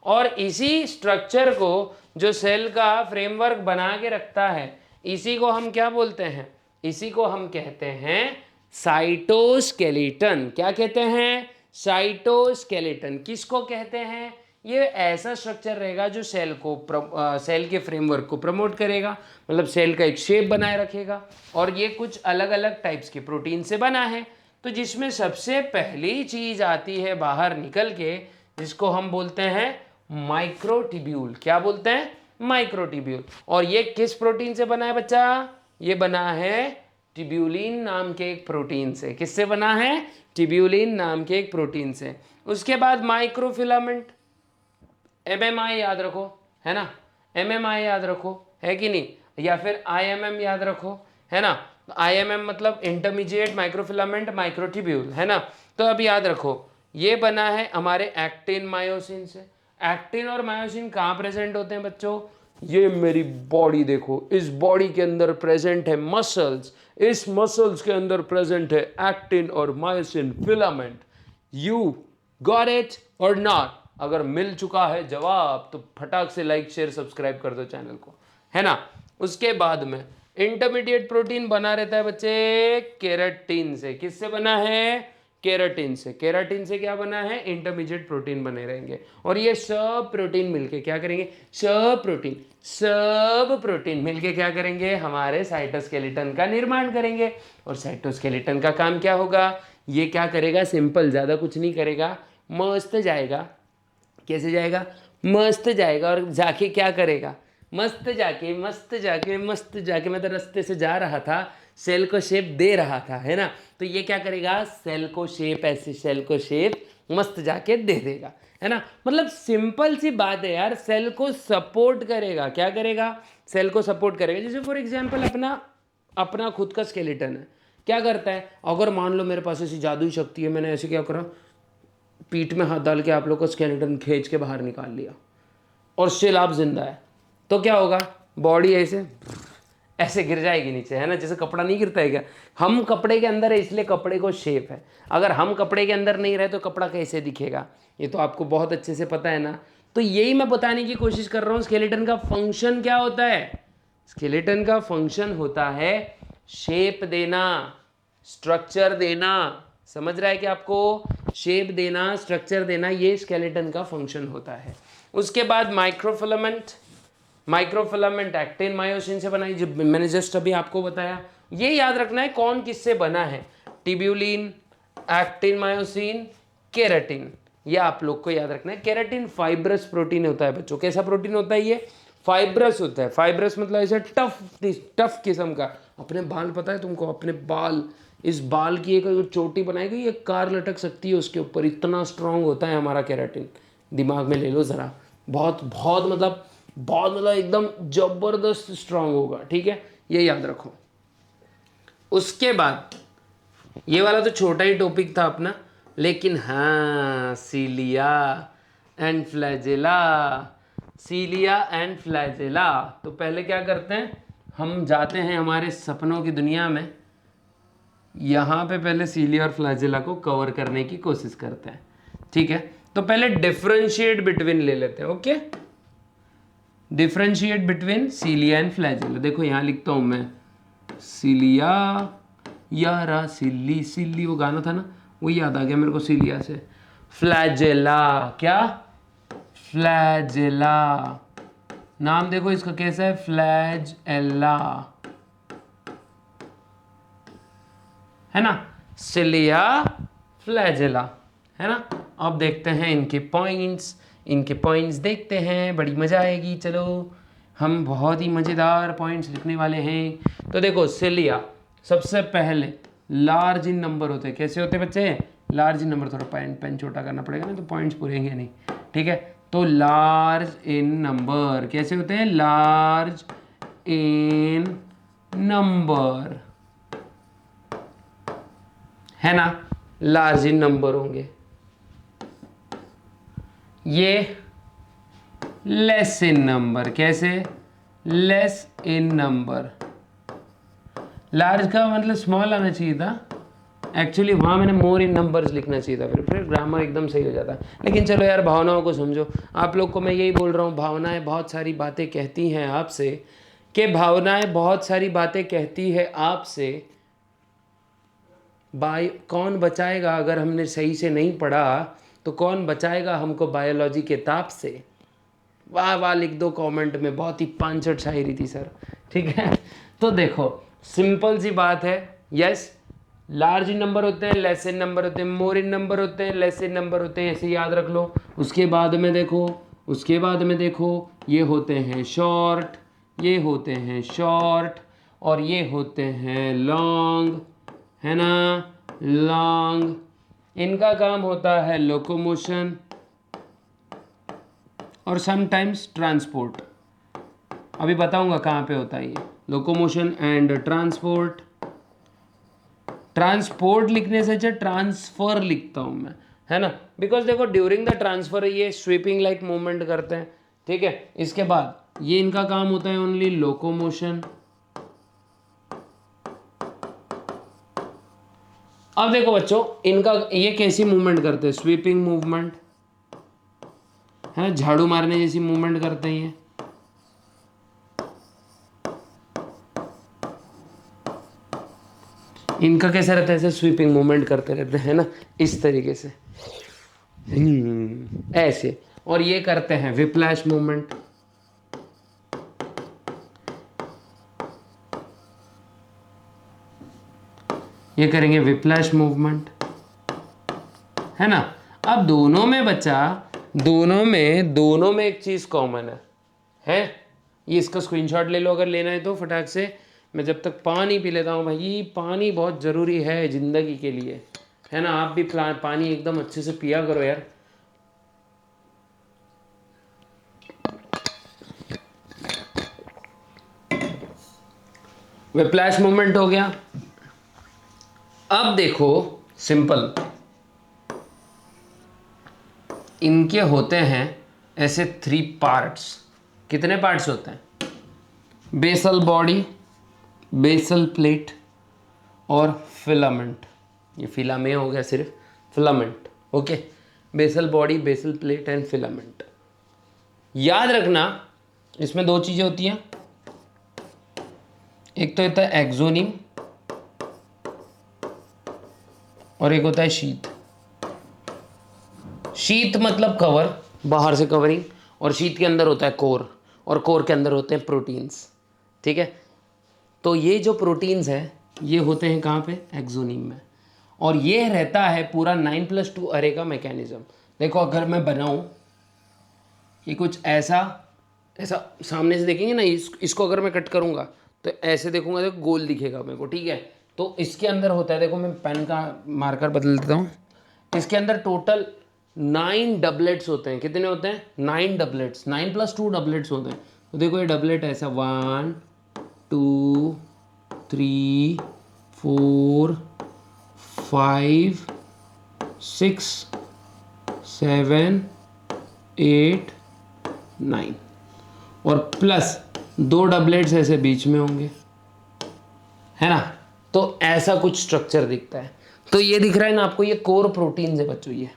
और इसी स्ट्रक्चर को जो सेल का फ्रेमवर्क बना के रखता है, इसी को हम क्या बोलते हैं, इसी को हम कहते हैं साइटोस्केलेटन। क्या कहते हैं, साइटोस्केलेटन। किसको कहते हैं, ये ऐसा स्ट्रक्चर रहेगा जो सेल को सेल के फ्रेमवर्क को प्रमोट करेगा, मतलब सेल का एक शेप बनाए रखेगा। और ये कुछ अलग अलग टाइप्स के प्रोटीन से बना है। तो जिसमें सबसे पहली चीज आती है बाहर निकल के, जिसको हम बोलते हैं माइक्रोट्यूब्यूल। क्या बोलते हैं, माइक्रोट्यूब्यूल। और ये किस प्रोटीन से बना है बच्चा, ये बना है ट्यूब्यूलिन नाम के एक प्रोटीन से। किससे बना है, ट्यूब्यूलिन नाम के एक प्रोटीन से। उसके बाद माइक्रोफिलामेंट, एमएमआई याद रखो, है ना, एमएमआई याद रखो, है कि नहीं, या फिर आईएमएम याद रखो, है ना। आईएमएम मतलब इंटरमीडिएट माइक्रोफिलामेंट माइक्रोट्यूब्यूल, है ना। तो अब याद रखो ये बना है हमारे एक्टिन मायोसिन से। एक्टिन और मायोसिन कहाँ प्रेजेंट होते हैं बच्चों, ये मेरी बॉडी देखो, इस बॉडी के अंदर प्रेजेंट है मसल्स, इस मसल्स के अंदर प्रेजेंट है एक्टिन और myosin filament. You got it और नॉट। अगर मिल चुका है जवाब तो फटाक से लाइक शेयर सब्सक्राइब कर दो चैनल को, है ना। उसके बाद में इंटरमीडिएट प्रोटीन बना रहता है बच्चे केराटिन से। किससे बना है, केराटिन से। केराटिन से क्या बना है, इंटरमीडिएट प्रोटीन बने रहेंगे। और ये सब प्रोटीन मिलके क्या करेंगे, सब प्रोटीन मिलके क्या करेंगे, हमारे साइटोस्केलेटन का निर्माण करेंगे। और साइटोस्केलेटन का काम क्या होगा, ये क्या करेगा, सिंपल, ज़्यादा कुछ नहीं करेगा, मस्त जाएगा। कैसे जाएगा, मस्त जाएगा, और जाके क्या करेगा, मस्त जाके मैं तो रास्ते से जा रहा था, सेल को शेप दे रहा था, है ना। तो ये क्या करेगा, सेल को शेप, ऐसे सेल को शेप मस्त जाके दे देगा, है ना। मतलब सिंपल सी बात है यार, सेल को सपोर्ट करेगा। क्या करेगा, सेल को सपोर्ट करेगा। जैसे फॉर एग्जांपल अपना खुद का स्केलेटन है, क्या करता है, अगर मान लो मेरे पास ऐसी जादुई शक्ति है, मैंने ऐसे क्या करा, पीठ में हाथ डाल के आप लोग का स्केलेटन खींच के बाहर निकाल लिया और स्टिल आप जिंदा है, तो क्या होगा, बॉडी ऐसे ऐसे गिर जाएगी नीचे, है ना। जैसे कपड़ा नहीं गिरता है क्या, हम कपड़े के अंदर है इसलिए कपड़े को शेप है। अगर हम कपड़े के अंदर नहीं रहे तो कपड़ा कैसे दिखेगा, ये तो आपको बहुत अच्छे से पता है ना। तो यही मैं बताने की कोशिश कर रहा हूँ, स्केलेटन का फंक्शन क्या होता है। स्केलेटन का फंक्शन होता है शेप देना, स्ट्रक्चर देना। समझ रहा है कि आपको शेप देना, स्ट्रक्चर देना, ये स्केलेटन का फंक्शन होता है। उसके बाद माइक्रोफिलामेंट एक्टिन मायोसिन से बना है, जब मैंने जस्ट अभी आपको बताया। ये याद रखना है कौन किससे बना है, टिब्यूलिन, एक्टिन मायोसिन, केराटिन, ये आप लोग को याद रखना है। केराटिन फाइब्रस प्रोटीन होता है बच्चों। कैसा प्रोटीन होता है ये, फाइब्रस होता है। फाइब्रस मतलब ऐसे टफ किस्म का। अपने बाल पता है तुमको, अपने बाल, इस बाल की एक चोटी बनाई गई, एक कार लटक सकती है उसके ऊपर, इतना स्ट्रांग होता है हमारा केराटिन। दिमाग में ले लो ज़रा, बहुत मतलब एकदम जबरदस्त स्ट्रांग होगा, ठीक है, ये याद रखो। उसके बाद ये वाला तो छोटा ही टॉपिक था अपना, लेकिन हाँ, सीलिया एंड फ्लैजेला। तो पहले क्या करते हैं, हम जाते हैं हमारे सपनों की दुनिया में, यहाँ पे पहले सीलिया और फ्लैजेला को कवर करने की कोशिश करते हैं, ठीक है। तो पहले डिफरेंशिएट बिटवीन ले लेते हैं, okay. Differentiate between cilia and flagella. देखो यहाँ लिखता हूँ मैं, सीलिया यारा सिल्ली सिल्ली, वो गाना था ना, वो याद आ गया मेरे को सीलिया से। फ्लैजेला, क्या, फ्लैजेला, नाम देखो इसका कैसा है, फ्लैजेला, है ना। सिलिया, फ्लैजेला, है ना। अब देखते हैं इनके पॉइंट्स देखते हैं, बड़ी मज़ा आएगी। चलो, हम बहुत ही मज़ेदार पॉइंट्स लिखने वाले हैं। तो देखो, सिलिया सबसे पहले लार्ज इन नंबर होते हैं। कैसे होते हैं बच्चे, लार्ज इन नंबर। थोड़ा पेन छोटा करना पड़ेगा ना, तो पॉइंट्स पूरेंगे नहीं, ठीक है। तो लार्ज इन नंबर कैसे होते हैं, लार्ज इन नंबर, है ना, लार्ज इन नंबर होंगे। ये लेस इन नंबर, कैसे, लेस इन नंबर। लार्ज का मतलब स्मॉल आना चाहिए था, एक्चुअली वहाँ मैंने मोर इन नंबर्स लिखना चाहिए था, फिर ग्रामर एकदम सही हो जाता। लेकिन चलो यार, भावनाओं को समझो। आप लोग को मैं यही बोल रहा हूँ, भावनाएं बहुत सारी बातें कहती हैं आपसे, कि भावनाएं बहुत सारी बातें कहती है आपसे। कौन बचाएगा, अगर हमने सही से नहीं पढ़ा तो कौन बचाएगा हमको बायोलॉजी के ताप से। वाह वाह लिख दो कमेंट में, बहुत ही पांचट शायरी थी सर, ठीक है। तो देखो, सिंपल सी बात है, यस, लार्ज इन नंबर होते हैं, लेस इन नंबर होते हैं, मोर इन नंबर होते हैं, लेस इन नंबर होते हैं, ऐसे याद रख लो। उसके बाद में देखो, ये होते हैं शॉर्ट, ये होते हैं शॉर्ट, और ये होते हैं लॉन्ग, है ना, लॉन्ग। इनका काम होता है लोकोमोशन और समटाइम्स ट्रांसपोर्ट। अभी बताऊंगा कहाँ पे होता है ये लोकोमोशन एंड ट्रांसपोर्ट। ट्रांसपोर्ट लिखने से अच्छा ट्रांसफर लिखता हूँ मैं, है ना, बिकॉज देखो ड्यूरिंग द ट्रांसफर ये स्वीपिंग लाइक मूवमेंट करते हैं, ठीक है। इसके बाद ये इनका काम होता है ओनली लोकोमोशन। अब देखो बच्चों, इनका ये कैसी मूवमेंट करते हैं, स्वीपिंग मूवमेंट, है ना, झाड़ू मारने जैसी मूवमेंट करते हैं ये। इनका कैसा रहता है, ऐसे स्वीपिंग मूवमेंट करते रहते हैं ना, इस तरीके से, ऐसे। और ये करते हैं विप्लैश मूवमेंट, ये करेंगे विप्लैश मूवमेंट, है ना। अब दोनों में बच्चा, दोनों में एक चीज कॉमन है, ये इसका स्क्रीनशॉट ले लो अगर लेना है तो फटाक से। मैं जब तक पानी पी लेता हूँ भाई, पानी बहुत ज़रूरी है ज़िंदगी के लिए, है ना। आप भी पानी एकदम अच्छे से पिया करो यार। व्हिप्लैश मूवमेंट हो गया। अब देखो सिंपल, इनके होते हैं ऐसे 3 पार्ट्स। कितने पार्ट्स होते हैं? बेसल बॉडी, बेसल प्लेट और फिलामेंट। ये फिलामे हो गया सिर्फ, filament. Okay, basal body, basal plate and filament. याद रखना इसमें 2 चीज़ें होती हैं, एक तो होता है एक्सोनिम और एक होता है शीथ। शीथ मतलब कवर, बाहर से कवरिंग, और शीथ के अंदर होता है कोर, और कोर के अंदर होते हैं प्रोटीन्स। ठीक है, तो ये जो प्रोटीन्स हैं ये होते हैं कहाँ पे? एक्सोनिम में। और ये रहता है पूरा 9+2 अरे का मैकेनिज्म। देखो अगर मैं बनाऊँ ये कुछ ऐसा सामने से देखेंगे ना, इसको अगर मैं कट करूँगा तो ऐसे देखूंगा तो गोल दिखेगा मेरे को, ठीक है। तो इसके अंदर होता है, देखो मैं पेन का मार्कर बदल देता हूँ, इसके अंदर टोटल 9 डबलेट्स होते हैं। कितने होते हैं? 9 डबलेट्स, 9+2 डबलेट्स होते हैं। तो देखो ये डबलेट ऐसा 1 2 3 4 5 6 7 8 9 और प्लस 2 डबलेट्स ऐसे बीच में होंगे, है ना। तो ऐसा कुछ स्ट्रक्चर दिखता है। तो ये दिख रहा है ना आपको, ये कोर प्रोटीन है बच्चों, ये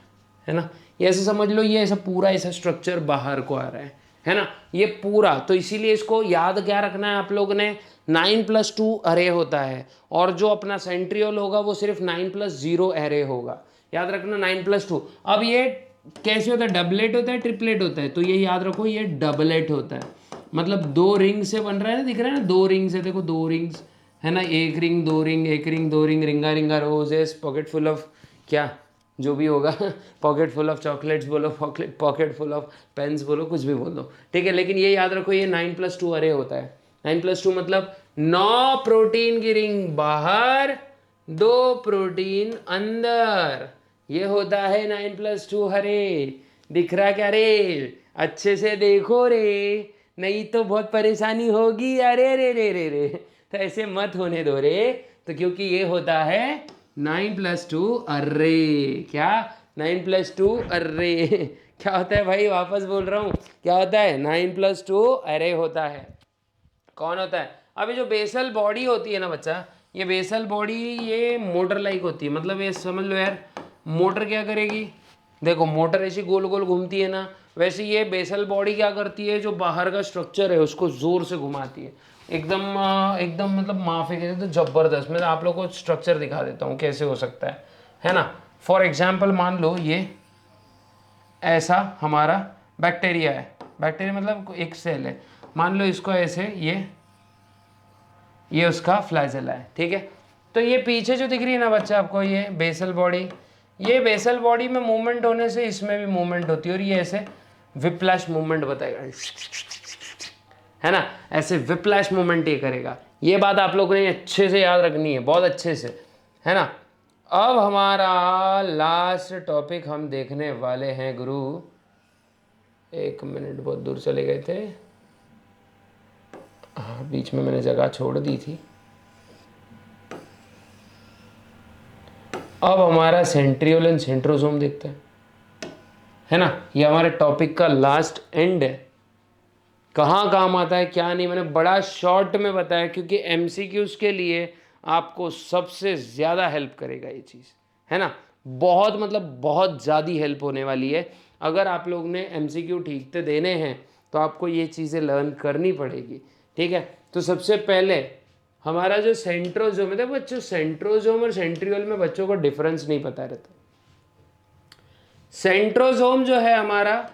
है ना। ये ऐसे समझ लो, ये ऐसा पूरा ऐसा स्ट्रक्चर बाहर को आ रहा है ना, ये पूरा। तो इसीलिए इसको याद क्या रखना है आप लोगों ने, 9+2 अरे होता है, और जो अपना सेंट्रियोल होगा वो सिर्फ 9+0 अरे होगा। याद रखना 9+2। अब ये कैसे होता है? डबलेट होता है, ट्रिपलेट होता है? तो ये याद रखो, ये डबलेट होता है। मतलब 2 रिंग से बन रहा है ना, दिख रहा है ना, 2 रिंग से, देखो 2 रिंग्स है ना, 1 रिंग 2 रिंग 1 रिंग 2 रिंग, रिंगा रिंगा रोजेस, पॉकेट फुल ऑफ क्या जो भी होगा पॉकेट फुल ऑफ चॉकलेट्स बोलो, पॉकेट फुल ऑफ पेन्स बोलो, कुछ भी बोल दो, ठीक है। लेकिन ये याद रखो, ये 9+2 अरे होता है। 9+2 मतलब 9 प्रोटीन की रिंग बाहर, 2 प्रोटीन अंदर, ये होता है 9+2 अरे। दिख रहा क्या रे? अच्छे से देखो रे, नहीं तो बहुत परेशानी होगी। अरे रे रे रे रे, तो ऐसे मत होने दो रे। तो क्योंकि ये होता है 9+2 अरे। क्या? 9+2 अरे क्या होता है भाई? वापस बोल रहा हूँ, क्या होता है? 9+2 अरे होता है। कौन होता है? अभी जो बेसल बॉडी होती है ना बच्चा, ये बेसल बॉडी ये मोटर लाइक होती है। मतलब ये समझ लो यार, मोटर क्या करेगी? देखो मोटर ऐसी गोल गोल घूमती है ना, वैसे ये बेसल बॉडी क्या करती है, जो बाहर का स्ट्रक्चर है उसको जोर से घुमाती है, एकदम एकदम मतलब माफी के तो जबरदस्त। मैं आप लोग को स्ट्रक्चर दिखा देता हूँ कैसे हो सकता है ना। फॉर एग्जाम्पल मान लो ये ऐसा हमारा बैक्टीरिया है, बैक्टीरिया मतलब एक सेल है, मान लो इसको ऐसे, ये उसका फ्लैजेला है, ठीक है। तो ये पीछे जो दिख रही है ना बच्चा आपको, ये बेसल बॉडी, ये बेसल बॉडी में मूवमेंट होने से इसमें भी मूवमेंट होती है, और ये ऐसे विप्लैश मूवमेंट बताएगा, है ना। ऐसे विप्लैश मूवमेंट ये करेगा। ये बात आप लोगों ने अच्छे से याद रखनी है, बहुत अच्छे से, है ना। अब हमारा लास्ट टॉपिक हम देखने वाले हैं गुरु। 1 मिनट, बहुत दूर चले गए थे, हाँ बीच में मैंने जगह छोड़ दी थी। अब हमारा सेंट्रियोल एंड सेंट्रोसोम देखते हैं, है ना। ये हमारे टॉपिक का लास्ट एंड है। कहाँ काम आता है क्या नहीं, मैंने बड़ा शॉर्ट में बताया, क्योंकि एमसीक्यूज के लिए आपको सबसे ज़्यादा हेल्प करेगा ये चीज़, है ना। बहुत मतलब बहुत ज़्यादा हेल्प होने वाली है। अगर आप लोग ने एमसीक्यू ठीक से देने हैं तो आपको ये चीज़ें लर्न करनी पड़ेगी, ठीक है। तो सबसे पहले हमारा जो सेंट्रोजोम है, बच्चों सेंट्रोजोम और सेंट्रियोल में बच्चों को डिफरेंस नहीं पता रहता। सेंट्रोजोम जो है हमारा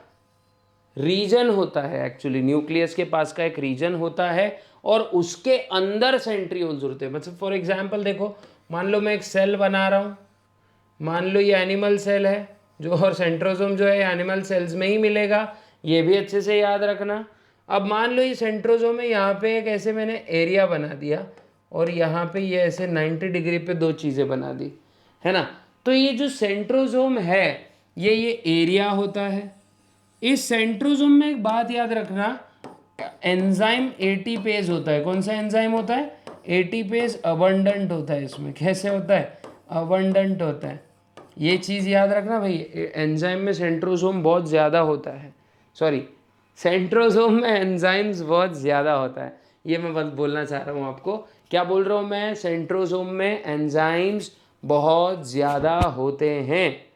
रीजन होता है, एक्चुअली न्यूक्लियस के पास का एक रीजन होता है, और उसके अंदर सेंट्रियोल्स होते हैं। मतलब फॉर एग्जांपल देखो, मान लो मैं एक सेल बना रहा हूँ, मान लो ये एनिमल सेल है जो, और सेंट्रोजोम जो है एनिमल सेल्स में ही मिलेगा, ये भी अच्छे से याद रखना। अब मान लो ये सेंट्रोजोम है, यहाँ पे एक ऐसे मैंने एरिया बना दिया और यहाँ पे ये ऐसे 90 डिग्री पे दो चीज़ें बना दी, है ना। तो ये जो सेंट्रोजोम है ये एरिया होता है। इस सेंट्रोजोम में एक बात याद रखना, एंजाइम एटीपेज होता है। कौन सा एंजाइम होता है? एटीपेज अबंडेंट होता है इसमें। कैसे होता है? अबंडेंट होता है। ये चीज़ याद रखना भाई, एंजाइम में सेंट्रोजोम बहुत ज़्यादा होता है, सॉरी सेंट्रोजोम में एंजाइम्स बहुत ज़्यादा होता है। ये मैं बस बोलना चाह रहा हूँ आपको। क्या बोल रहा हूँ मैं? सेंट्रोजोम में एंजाइम्स बहुत ज़्यादा होते हैं।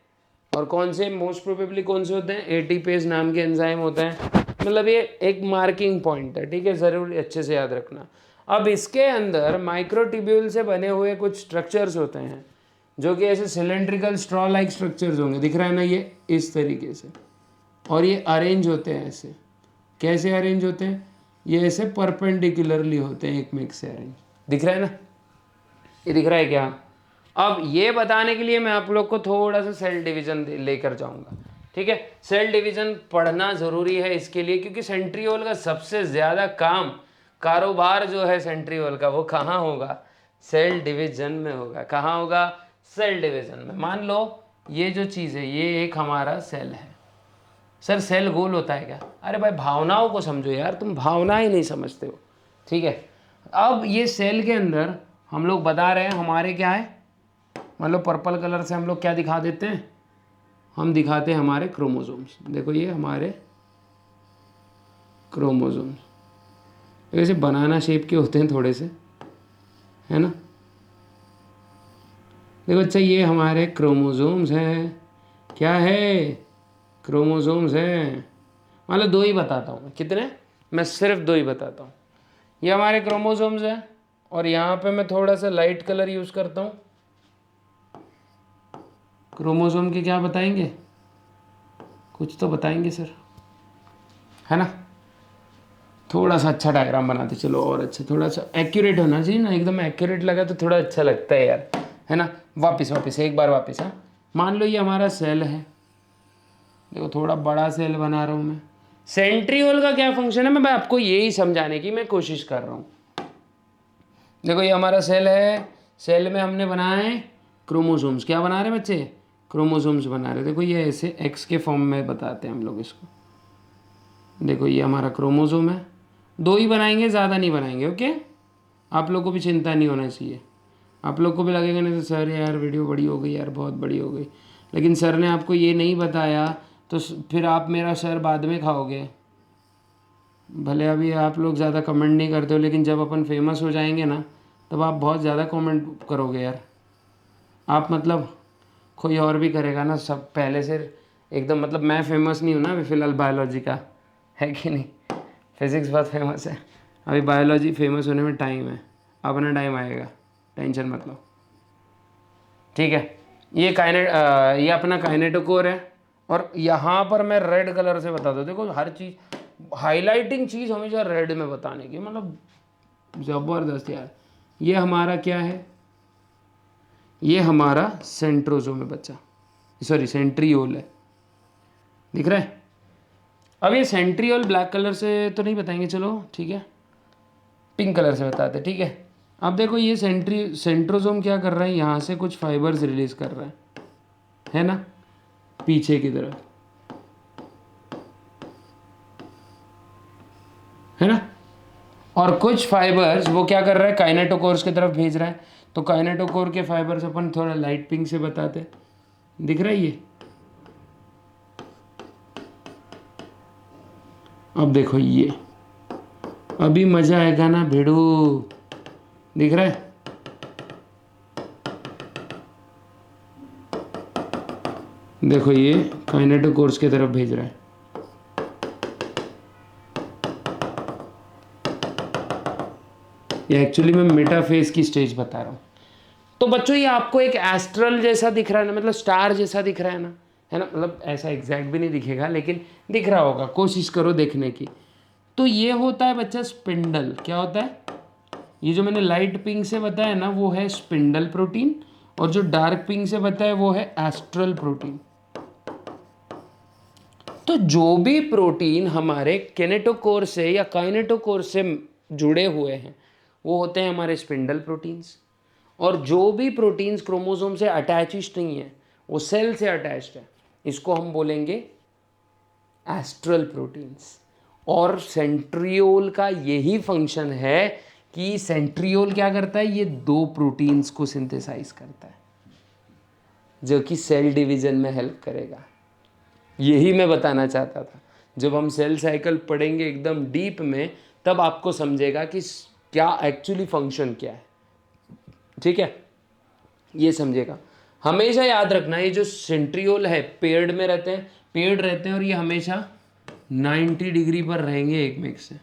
और कौन से? मोस्ट प्रोबेबली कौन से होते हैं? एटीपेज नाम के एंजाइम होते हैं। मतलब ये एक मार्किंग पॉइंट है, ठीक है, ज़रूर अच्छे से याद रखना। अब इसके अंदर माइक्रोट्यूब्यूल से बने हुए कुछ स्ट्रक्चर्स होते हैं जो कि ऐसे सिलेंड्रिकल स्ट्रॉ लाइक स्ट्रक्चर्स होंगे, दिख रहा है ना, ये इस तरीके से। और ये अरेंज होते हैं ऐसे। कैसे अरेंज होते हैं? ये ऐसे परपेंडिकुलरली होते हैं, एक में एक से अरेंज। दिख रहा है ना? ये दिख रहा है क्या? अब ये बताने के लिए मैं आप लोग को थोड़ा सा सेल डिवीजन लेकर जाऊंगा, ठीक है। सेल डिवीजन पढ़ना ज़रूरी है इसके लिए, क्योंकि सेंट्रियोल का सबसे ज़्यादा काम, कारोबार जो है सेंट्रियोल का, वो कहाँ होगा? सेल डिवीजन में होगा। कहाँ होगा? सेल डिवीजन में। मान लो ये जो चीज़ है ये एक हमारा सेल है। सर सेल गोल होता है क्या? अरे भाई भावनाओं को समझो यार, तुम भावनाएं नहीं समझते हो, ठीक है। अब ये सेल के अंदर हम लोग बता रहे हैं हमारे क्या है, मतलब पर्पल कलर से हम लोग क्या दिखा देते हैं? हम दिखाते हैं हमारे क्रोमोसोम्स। देखो ये हमारे क्रोमोसोम्स वैसे बनाना शेप के होते हैं थोड़े से, है ना। देखो अच्छा, ये हमारे क्रोमोसोम्स हैं। क्या है? क्रोमोसोम्स हैं। मतलब दो ही बताता हूँ। कितने? मैं सिर्फ दो ही बताता हूँ। ये हमारे क्रोमोसोम्स हैं और यहाँ पे मैं थोड़ा सा लाइट कलर यूज़ करता हूँ। क्रोमोसोम के क्या बताएंगे? कुछ तो बताएंगे सर, है ना। थोड़ा सा अच्छा डायग्राम बनाते चलो, और अच्छा थोड़ा सा एक्यूरेट होना चाहिए ना, एकदम एक्यूरेट लगा तो थोड़ा अच्छा लगता है यार, है ना। वापस एक बार वापस। हाँ, मान लो ये हमारा सेल है। देखो थोड़ा बड़ा सेल बना रहा हूँ मैं। सेंट्रियोल का क्या फंक्शन है, मैं आपको यही समझाने की मैं कोशिश कर रहा हूँ। देखो ये हमारा सेल है। सेल में हमने बनाए क्रोमोसोम्स। क्या बना रहे हैं बच्चे? क्रोमोसोम्स बना रहे हैं। देखो ये ऐसे एक्स के फॉर्म में बताते हैं हम लोग इसको। देखो ये हमारा क्रोमोसोम है। दो ही बनाएंगे, ज़्यादा नहीं बनाएंगे, ओके। आप लोग को भी चिंता नहीं होना चाहिए। आप लोग को भी लगेगा नहीं तो सर यार वीडियो बड़ी हो गई यार, बहुत बड़ी हो गई, लेकिन सर ने आपको ये नहीं बताया तो फिर आप मेरा सर बाद में खाओगे। भले अभी आप लोग ज़्यादा कमेंट नहीं करते हो, लेकिन जब अपन फेमस हो जाएंगे ना तब आप बहुत ज़्यादा कमेंट करोगे यार। आप मतलब कोई और भी करेगा ना, सब पहले से एकदम, मतलब मैं फेमस नहीं हूँ ना अभी फ़िलहाल बायोलॉजी का, है कि नहीं। फिज़िक्स बहुत फेमस है, अभी बायोलॉजी फेमस होने में टाइम है, अपना टाइम आएगा, टेंशन मत लो, ठीक है। ये अपना काइनेटोकोर है। और यहाँ पर मैं रेड कलर से बता दूँ। देखो हर चीज़, हाईलाइटिंग चीज़ हमेशा रेड में बताने की, मतलब ज़बरदस्त यार। ये हमारा क्या है? ये हमारा सेंट्रोजोम है बच्चा, सॉरी सेंट्रियोल है। दिख रहा है? अब ये सेंट्रियोल ब्लैक कलर से तो नहीं बताएंगे, चलो ठीक है, पिंक कलर से बताते, ठीक है। अब देखो ये सेंट्रोजोम क्या कर रहा है, यहाँ से कुछ फाइबर्स रिलीज कर रहा है ना, पीछे की तरफ, है ना। और कुछ फाइबर्स वो क्या कर रहा है, काइनेटोकोर्स की तरफ भेज रहा है। तो काइनेटोकोर के फाइबर्स अपन थोड़ा लाइट पिंक से बताते। दिख रहा है ये? अब देखो ये, अभी मजा आएगा ना भिड़ू। दिख रहा है? देखो ये काइनेटोकोर्स की तरफ भेज रहा है। ये एक्चुअली मैं मेटाफेज की स्टेज बता रहा हूँ। तो बच्चों ये आपको एक एस्ट्रल जैसा दिख रहा है ना, मतलब स्टार जैसा दिख रहा है ना, मतलब ऐसा एग्जैक्ट भी नहीं दिखेगा लेकिन दिख रहा होगा, कोशिश करो देखने की। तो ये होता है बच्चा स्पिंडल। क्या होता है? ये जो मैंने लाइट पिंक से बताया ना वो है स्पिंडल प्रोटीन, और जो डार्क पिंक से बताया वो है एस्ट्रल प्रोटीन। तो जो भी प्रोटीन हमारे किनेटोकोर से या काइनेटोकोर से जुड़े हुए हैं वो होते हैं हमारे स्पिंडल प्रोटीन्स, और जो भी प्रोटीन्स क्रोमोसोम से अटैच नहीं है वो सेल से अटैच्ड है, इसको हम बोलेंगे एस्ट्रल प्रोटीन्स। और सेंट्रियोल का यही फंक्शन है कि सेंट्रियोल क्या करता है, ये दो प्रोटीन्स को सिंथेसाइज करता है जो कि सेल डिवीजन में हेल्प करेगा। यही मैं बताना चाहता था। जब हम सेल साइकिल पढ़ेंगे एकदम डीप में तब आपको समझेगा कि क्या एक्चुअली फंक्शन क्या है, ठीक है, ये समझेगा। हमेशा याद रखना ये जो सेंट्रियोल है पेयर्ड में रहते हैं, पेयर्ड रहते हैं, और ये हमेशा 90 डिग्री पर रहेंगे एक में से।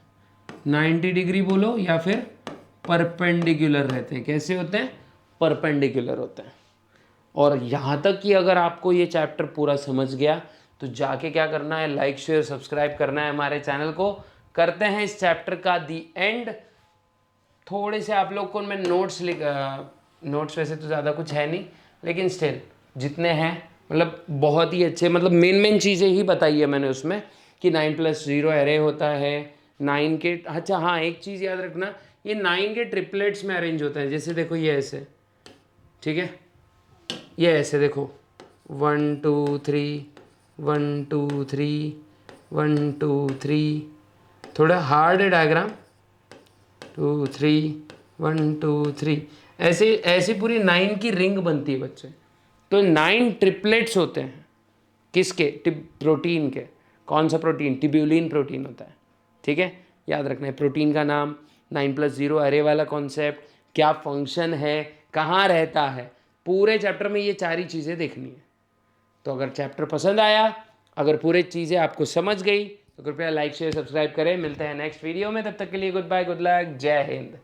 90 डिग्री बोलो या फिर परपेंडिकुलर रहते हैं। कैसे होते हैं? परपेंडिकुलर होते हैं। और यहाँ तक कि अगर आपको ये चैप्टर पूरा समझ गया तो जाके क्या करना है, लाइक शेयर सब्सक्राइब करना है हमारे चैनल को। करते हैं इस चैप्टर का दी एंड। थोड़े से आप लोग को मैं नोट्स वैसे तो ज़्यादा कुछ है नहीं, लेकिन स्टिल जितने हैं मतलब बहुत ही अच्छे, मतलब मेन चीज़ें ही बताई है मैंने उसमें कि 9+0 एरे होता है 9 के। अच्छा हाँ, एक चीज़ याद रखना, ये 9 के ट्रिपलेट्स में अरेंज होता है। जैसे देखो ये ऐसे, ठीक है, ये ऐसे देखो 1 2 3 1 2 3 1 2 3, थोड़ा हार्ड है डायग्राम, 2 3 1 2 3, ऐसे ऐसी पूरी 9 की रिंग बनती है बच्चे। तो 9 ट्रिपलेट्स होते हैं किसके? प्रोटीन के। कौन सा प्रोटीन? टिब्यूलिन प्रोटीन होता है, ठीक है, याद रखना है। प्रोटीन का नाम, 9+0 अरे वाला कॉन्सेप्ट, क्या फंक्शन है, कहाँ रहता है, पूरे चैप्टर में ये 4 ही चीज़ें देखनी है। तो अगर चैप्टर पसंद आया, अगर पूरे चीज़ें आपको समझ गई तो कृपया लाइक शेयर सब्सक्राइब करें। मिलते हैं नेक्स्ट वीडियो में, तब तक के लिए गुड बाय, गुड लक, जय हिंद।